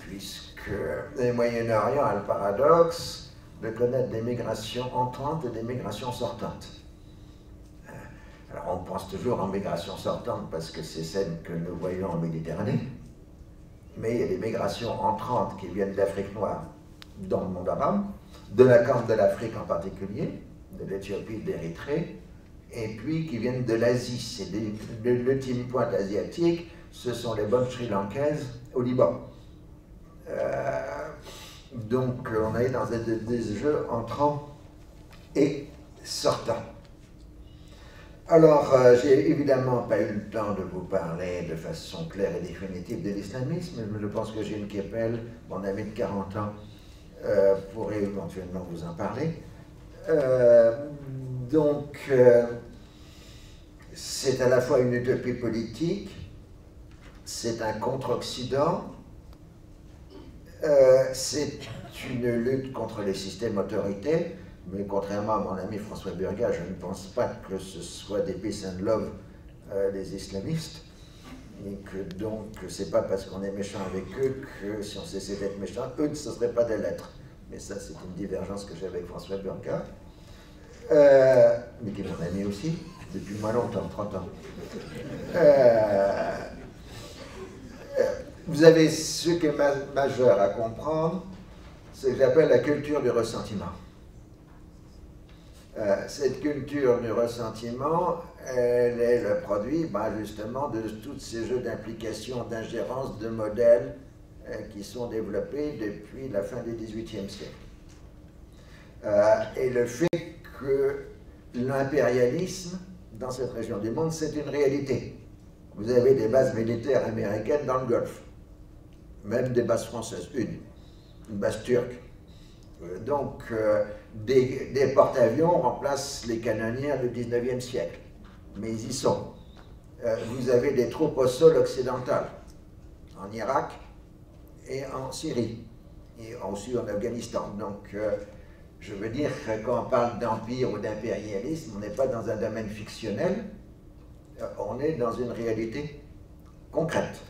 Puisque le Moyen-Orient a le paradoxe de connaître des migrations entrantes et des migrations sortantes. Alors, on pense toujours en migration sortante parce que c'est celle que nous voyons en Méditerranée, mais il y a des migrations entrantes qui viennent d'Afrique noire dans le monde arabe, de la Corne de l'Afrique en particulier, de l'Éthiopie, de l'Érythrée, et puis qui viennent de l'Asie. C'est l'ultime pointe asiatique, ce sont les bonnes sri-lankaises au Liban. Donc on est dans des jeux entrants et sortants. Alors, j'ai évidemment pas eu le temps de vous parler de façon claire et définitive de l'islamisme, mais je pense que Gilles Kepel, mon ami de 40 ans, pourrait éventuellement vous en parler. Donc, c'est à la fois une utopie politique, c'est un contre-Occident, c'est une lutte contre les systèmes autoritaires, mais contrairement à mon ami François Burga, je ne pense pas que ce soit des peace and love les islamistes, et que donc c'est pas parce qu'on est méchant avec eux que si on cessait d'être méchant, eux ne se seraient pas des lettres. Mais ça, c'est une divergence que j'ai avec François Burga, mais qui est mon ami aussi, depuis moins longtemps, 30 ans. Vous avez ce qui est majeur à comprendre, c'est ce que j'appelle la culture du ressentiment. Cette culture du ressentiment, elle est le produit justement de tous ces jeux d'implication, d'ingérence, de modèles qui sont développés depuis la fin du XVIIIe siècle. Et le fait que l'impérialisme dans cette région du monde, c'est une réalité. Vous avez des bases militaires américaines dans le Golfe, même des bases françaises, une base turque. Donc, des porte-avions remplacent les canonnières du XIXe siècle, mais ils y sont. Vous avez des troupes au sol occidentales, en Irak et en Syrie, et aussi en Afghanistan. Donc, je veux dire que quand on parle d'empire ou d'impérialisme, on n'est pas dans un domaine fictionnel, on est dans une réalité concrète.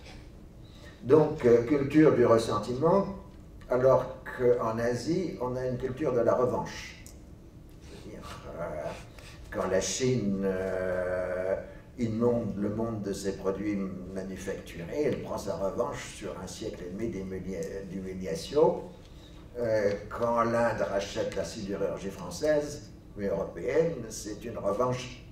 Donc, culture du ressentiment, alors qu'en Asie, on a une culture de la revanche. C'est-à-dire, quand la Chine inonde le monde de ses produits manufacturés, elle prend sa revanche sur un siècle et demi d'humiliation. Quand l'Inde rachète la sidérurgie française ou européenne, c'est une revanche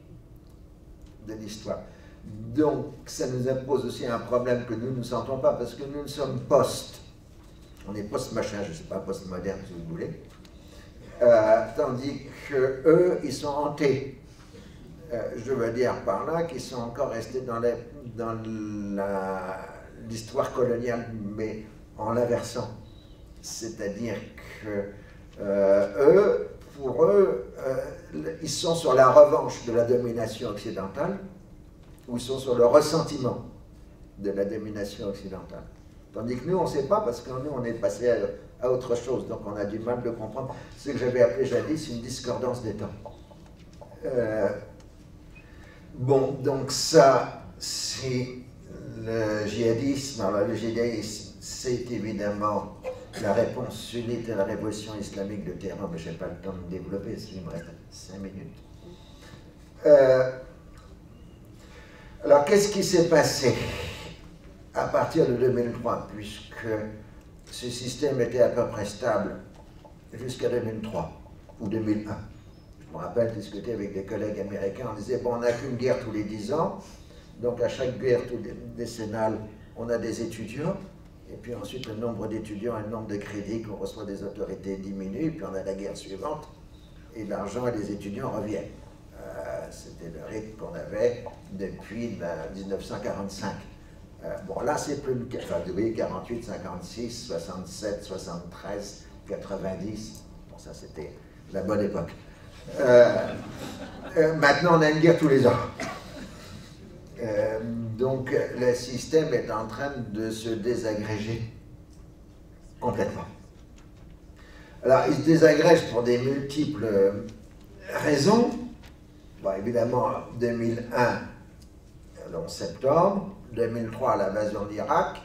de l'histoire. Donc, ça nous impose aussi un problème que nous ne sentons pas, parce que nous sommes on est post-machin, je ne sais pas, post-moderne si vous voulez, tandis qu'eux, ils sont hantés. Je veux dire par là qu'ils sont encore restés dans l'histoire coloniale, mais en l'inversant. C'est-à-dire que pour eux, ils sont sur la revanche de la domination occidentale, ou ils sont sur le ressentiment de la domination occidentale. Tandis que nous, on ne sait pas, parce que nous, on est passé à autre chose, donc on a du mal de comprendre ce que j'avais appelé jadis une discordance des temps. Bon, donc ça, c'est le djihadisme. Alors le djihadisme, c'est évidemment la réponse sunnite à la révolution islamique de Téhéran, mais je n'ai pas le temps de développer, il me reste 5 minutes. Alors, qu'est-ce qui s'est passé à partir de 2003, puisque ce système était à peu près stable jusqu'à 2003 ou 2001. Je me rappelle discuter avec des collègues américains, on disait, bon, on n'a qu'une guerre tous les 10 ans, donc à chaque guerre décennale, on a des étudiants, et puis ensuite le nombre d'étudiants et le nombre de crédits qu'on reçoit des autorités diminue, puis on a la guerre suivante, et l'argent et les étudiants reviennent. C'était le rythme qu'on avait depuis 1945. Bon, là, c'est plus le cas. Enfin, vous voyez, 48, 56, 67, 73, 90. Bon, ça, c'était la bonne époque. Maintenant, on a une guerre tous les ans. Donc, le système est en train de se désagréger complètement. Alors, il se désagrège pour des multiples raisons. Bon, évidemment, 2001, le 11 septembre, 2003, l'invasion d'Irak,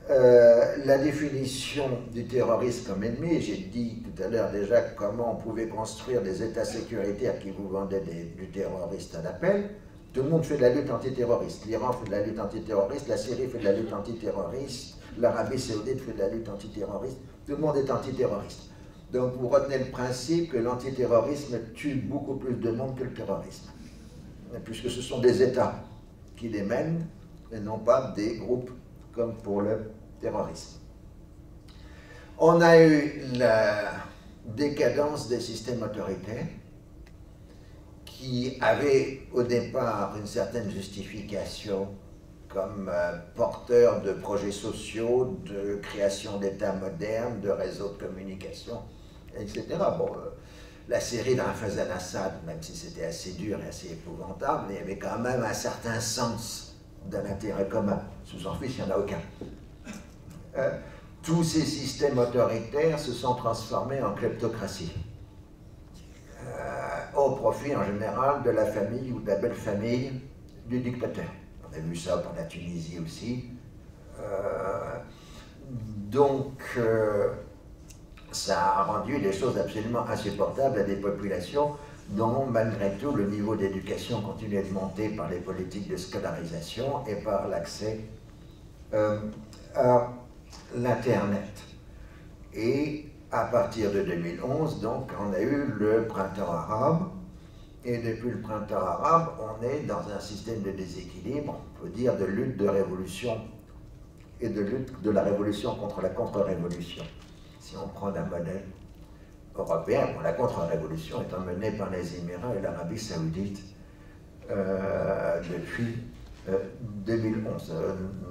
la définition du terrorisme comme ennemi. J'ai dit tout à l'heure déjà comment on pouvait construire des états sécuritaires qui vous vendaient du terroriste à l'appel. Tout le monde fait de la lutte antiterroriste. L'Iran fait de la lutte antiterroriste, la Syrie fait de la lutte antiterroriste, l'Arabie saoudite fait de la lutte antiterroriste. Tout le monde est antiterroriste. Donc vous retenez le principe que l'antiterrorisme tue beaucoup plus de monde que le terrorisme, puisque ce sont des États qui les mènent et non pas des groupes comme pour le terrorisme. On a eu la décadence des systèmes autoritaires qui avaient au départ une certaine justification comme porteurs de projets sociaux, de création d'États modernes, de réseaux de communication, etc. Bon, la Syrie dans Hafez al-Assad, même si c'était assez dur et assez épouvantable, il y avait quand même un certain sens d'un intérêt commun. Sous son fils, il n'y en a aucun. Tous ces systèmes autoritaires se sont transformés en kleptocratie, au profit en général de la famille ou de la belle famille du dictateur. On a vu ça pour la Tunisie aussi. Ça a rendu les choses absolument insupportables à des populations dont, malgré tout, le niveau d'éducation continuait de monter par les politiques de scolarisation et par l'accès à l'Internet. Et à partir de 2011, donc, on a eu le printemps arabe. Et depuis le printemps arabe, on est dans un système de déséquilibre, on peut dire de lutte de révolution et de lutte de la révolution contre la contre-révolution. Si on prend un modèle européen, bon, la contre-révolution étant menée par les Émirats et l'Arabie saoudite depuis 2011.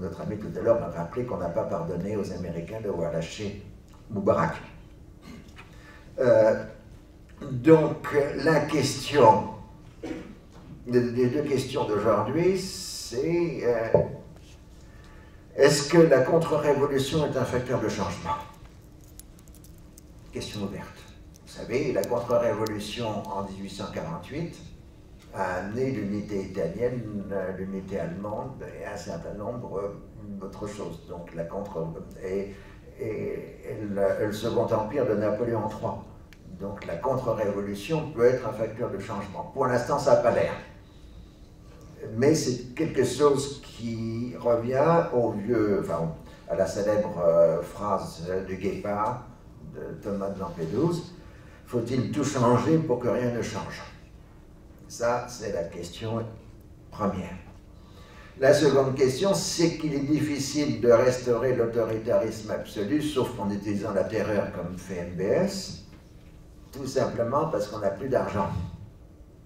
Notre ami tout à l'heure m'a rappelé qu'on n'a pas pardonné aux Américains d'avoir lâché Moubarak. Donc, la question, les deux questions d'aujourd'hui, c'est est-ce que la contre-révolution est un facteur de changement? Question ouverte. Vous savez, la contre-révolution en 1848 a amené l'unité italienne, l'unité allemande et un certain nombre d'autres choses. Donc, la le Second Empire de Napoléon III. Donc la contre-révolution peut être un facteur de changement. Pour l'instant, ça n'a pas l'air. Mais c'est quelque chose qui revient à la célèbre phrase du Guépard, de Thomas de Lampedusa, « Faut-il tout changer pour que rien ne change ?» Ça, c'est la question première. La seconde question, c'est qu'il est difficile de restaurer l'autoritarisme absolu, sauf en utilisant la terreur comme fait MBS, tout simplement parce qu'on n'a plus d'argent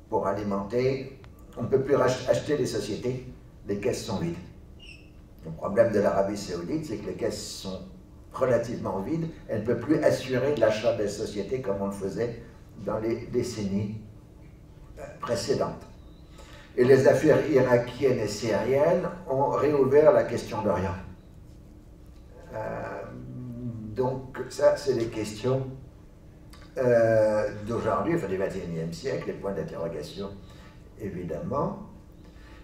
pour alimenter. On ne peut plus acheter les sociétés, les caisses sont vides. Le problème de l'Arabie saoudite, c'est que les caisses sont relativement vides, elle ne peut plus assurer l'achat des sociétés comme on le faisait dans les décennies précédentes. Et les affaires irakiennes et syriennes ont réouvert la question d'Orient. Donc ça, c'est les questions d'aujourd'hui, enfin du XXIe siècle, les points d'interrogation, évidemment.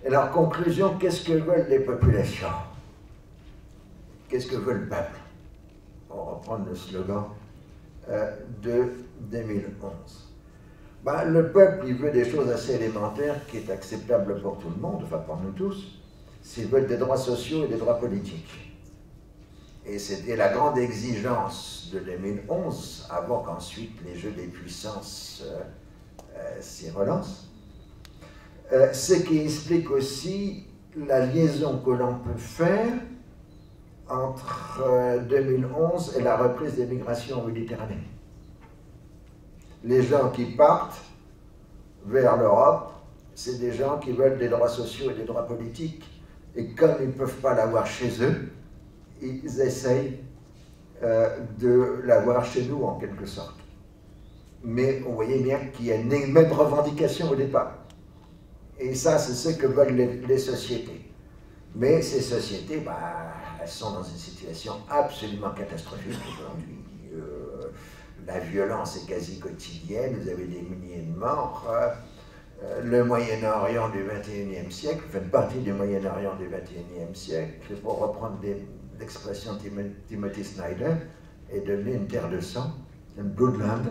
Alors, conclusion, qu'est-ce que veulent les populations? Qu'est-ce que veut le peuple? On va reprendre le slogan de 2011. Ben, le peuple, il veut des choses assez élémentaires qui est acceptable pour tout le monde, enfin pour nous tous. S'ils veulent des droits sociaux et des droits politiques. Et c'était la grande exigence de 2011, avant qu'ensuite les jeux des puissances s'y relancent. Ce qui explique aussi la liaison que l'on peut faire entre 2011 et la reprise des migrations en Méditerranée. Les gens qui partent vers l'Europe, c'est des gens qui veulent des droits sociaux et des droits politiques. Et comme ils ne peuvent pas l'avoir chez eux, ils essayent de l'avoir chez nous en quelque sorte. Mais vous voyez bien qu'il y a une même revendication au départ. Et ça, c'est ce que veulent les sociétés. Mais ces sociétés, bah, elles sont dans une situation absolument catastrophique aujourd'hui. La violence est quasi quotidienne, vous avez des milliers de morts. Le Moyen-Orient du XXIe siècle, fait partie du Moyen-Orient du XXIe siècle, pour reprendre l'expression de Timothy Snyder, est devenu une terre de sang, une bloodland.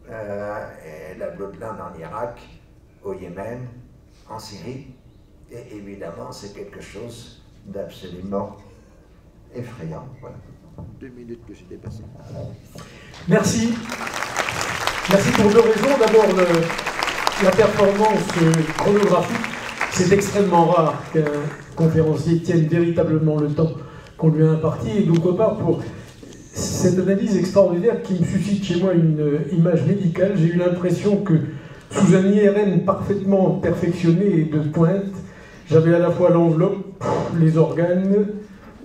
Et la bloodland en Irak, au Yémen, en Syrie. Et évidemment, c'est quelque chose d'absolument effrayant. Voilà. 2 minutes que j'ai dépassées. Merci. Merci pour 2 raisons. D'abord, la performance chronographique. C'est extrêmement rare qu'un conférencier tienne véritablement le temps qu'on lui a imparti. Et d'autre part, pour cette analyse extraordinaire qui me suscite chez moi une image médicale. J'ai eu l'impression que, sous un IRM parfaitement perfectionné et de pointe, j'avais à la fois l'enveloppe, les organes,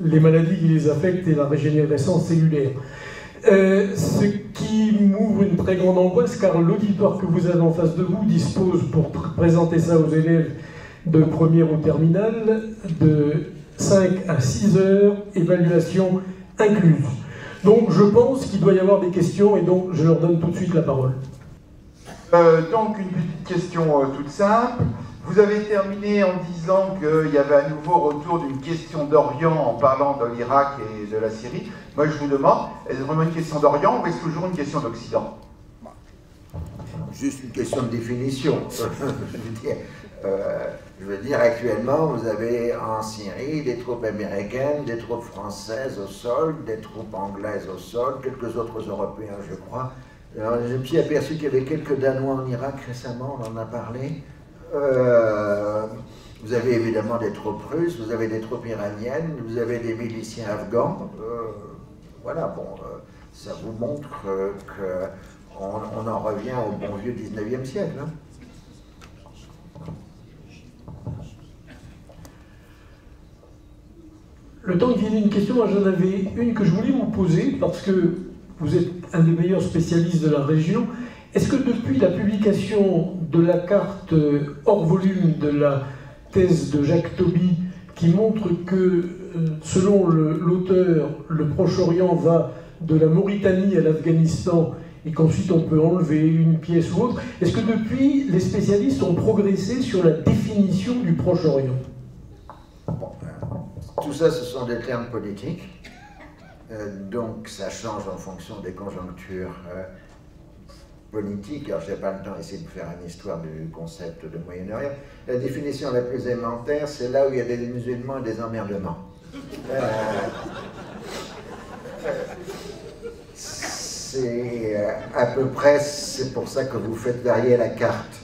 les maladies qui les affectent et la régénérescence cellulaire. Ce qui m'ouvre une très grande angoisse, car l'auditoire que vous avez en face de vous dispose, pour présenter ça aux élèves de première ou terminale, de 5 à 6 heures, évaluation incluse. Donc je pense qu'il doit y avoir des questions, et donc je leur donne tout de suite la parole. Donc une petite question toute simple. Vous avez terminé en disant qu'il y avait à nouveau retour d'une question d'Orient en parlant de l'Irak et de la Syrie. Moi je vous demande, est-ce vraiment une question d'Orient ou est-ce toujours une question d'Occident? Juste une question de définition. Je veux dire, actuellement, vous avez en Syrie des troupes américaines, des troupes françaises au sol, des troupes anglaises au sol, quelques autres Européens, je crois. Alors, je me suis aperçu qu'il y avait quelques Danois en Irak récemment, on en a parlé. Vous avez évidemment des troupes russes, vous avez des troupes iraniennes, vous avez des miliciens afghans. Voilà, bon, ça vous montre qu'on en revient au bon vieux 19e siècle. Hein. Le temps qu'il y ait une question, moi j'en avais une que je voulais vous poser, parce que vous êtes un des meilleurs spécialistes de la région. Est-ce que depuis la publication de la carte hors volume de la thèse de Jacques Toby, qui montre que, selon l'auteur, le Proche-Orient va de la Mauritanie à l'Afghanistan, et qu'ensuite on peut enlever une pièce ou autre, est-ce que depuis, les spécialistes ont progressé sur la définition du Proche-Orient? Bon, tout ça, ce sont des termes politiques, donc ça change en fonction des conjonctures politiques. Alors, je n'ai pas le temps d'essayer de faire une histoire du concept de Moyen-Orient. La définition la plus élémentaire, c'est là où il y a des musulmans et des emmerdements. C'est à peu près, c'est pour ça que vous faites varier la carte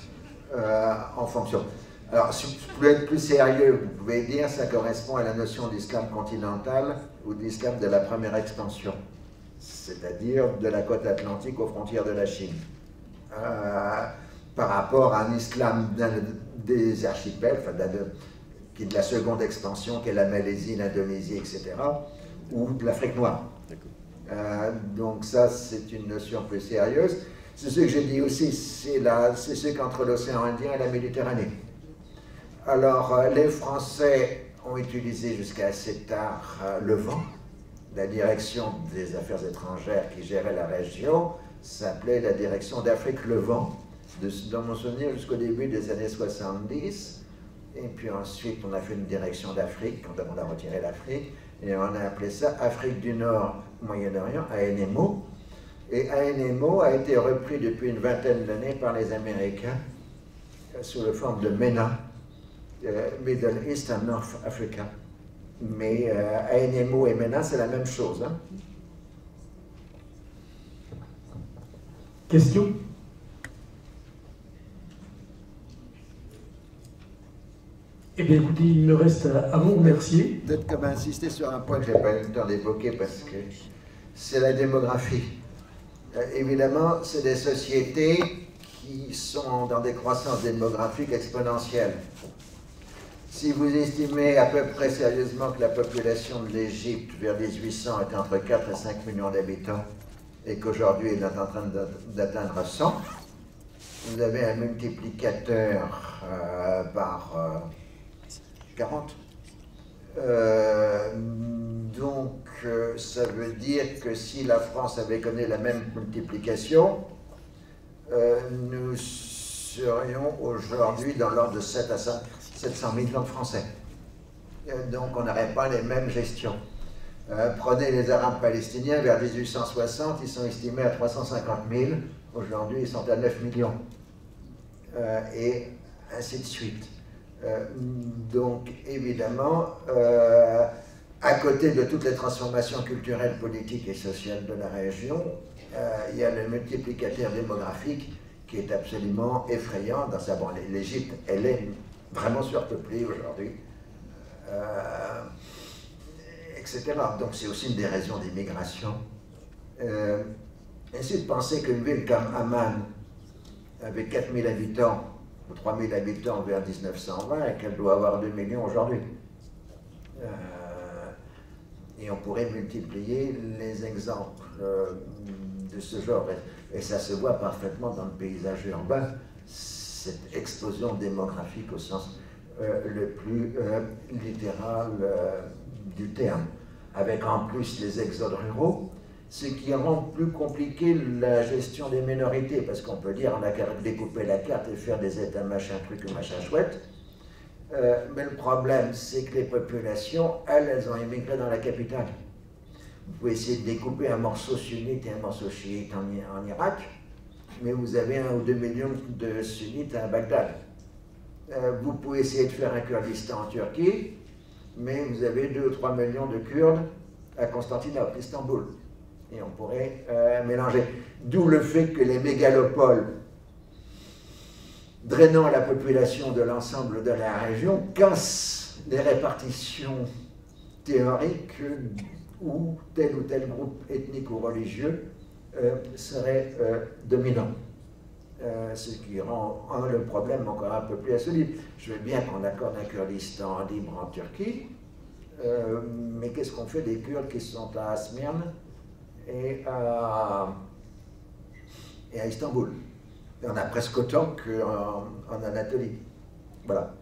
en fonction. Alors, si vous pouvez être plus sérieux, vous pouvez dire que ça correspond à la notion d'islam continental ou d'islam de la première expansion, c'est-à-dire de la côte atlantique aux frontières de la Chine, par rapport à un islam des archipels, enfin, qui est de la seconde expansion, qui est la Malaisie, l'Indonésie, etc., ou de l'Afrique noire. Donc ça, c'est une notion plus sérieuse. C'est ce que j'ai dit aussi, c'est ce qu'entre l'océan Indien et la Méditerranée. Alors, les Français ont utilisé jusqu'à assez tard le vent. La direction des affaires étrangères qui gérait la région s'appelait la direction d'Afrique-Levant, dans mon souvenir jusqu'au début des années 70. Et puis ensuite, on a fait une direction d'Afrique, quand on a retiré l'Afrique, et on a appelé ça Afrique du Nord, Moyen-Orient, ANMO. Et ANMO a été repris depuis une vingtaine d'années par les Américains sous la forme de MENA, Middle East and North Africa. Mais ANMO et MENA, c'est la même chose. Hein. Eh bien écoutez, il me reste à vous remercier. Peut-être comme insister sur un point que je n'ai pas eu le temps d'évoquer parce que c'est la démographie. Évidemment, c'est des sociétés qui sont dans des croissances démographiques exponentielles. Si vous estimez à peu près sérieusement que la population de l'Égypte vers 1800 est entre 4 et 5 millions d'habitants et qu'aujourd'hui elle est en train d'atteindre 100, vous avez un multiplicateur par 40. Donc, ça veut dire que si la France avait connu la même multiplication, nous serions aujourd'hui dans l'ordre de 700 à 700 millions de Français. Donc, on n'aurait pas les mêmes gestions. Prenez les Arabes palestiniens, vers 1860, ils sont estimés à 350 000. Aujourd'hui, ils sont à 9 millions. Et ainsi de suite. Donc, évidemment, à côté de toutes les transformations culturelles, politiques et sociales de la région, il y a le multiplicateur démographique qui est absolument effrayant. Dans sa... Bon, l'Égypte, elle est vraiment surpeuplée aujourd'hui, etc. Donc, c'est aussi une des raisons d'immigration. Ainsi de penser qu'une ville comme Amman, avec 4000 habitants, ou 3000 habitants vers 1920, et qu'elle doit avoir 2 millions aujourd'hui. Et on pourrait multiplier les exemples de ce genre. Et ça se voit parfaitement dans le paysage urbain, cette explosion démographique au sens le plus littéral du terme, avec en plus les exodes ruraux, ce qui rend plus compliqué la gestion des minorités, parce qu'on peut dire on a qu'à découper la carte et faire des états machin truc ou machin chouette, mais le problème c'est que les populations, elles ont immigré dans la capitale. Vous pouvez essayer de découper un morceau sunnite et un morceau chiite en Irak, mais vous avez 1 ou 2 millions de sunnites à Bagdad. Vous pouvez essayer de faire un Kurdistan en Turquie, mais vous avez 2 ou 3 millions de Kurdes à Constantinople, Istanbul. Et on pourrait mélanger. D'où le fait que les mégalopoles, drainant la population de l'ensemble de la région, cassent les répartitions théoriques où tel ou tel groupe ethnique ou religieux serait dominant. Ce qui rend le problème encore un peu plus insoluble. Je veux bien qu'on accorde un Kurdistan libre en Turquie, mais qu'est-ce qu'on fait des Kurdes qui sont à Smyrne et à Istanbul? Il y en a presque autant qu'en Anatolie. Voilà.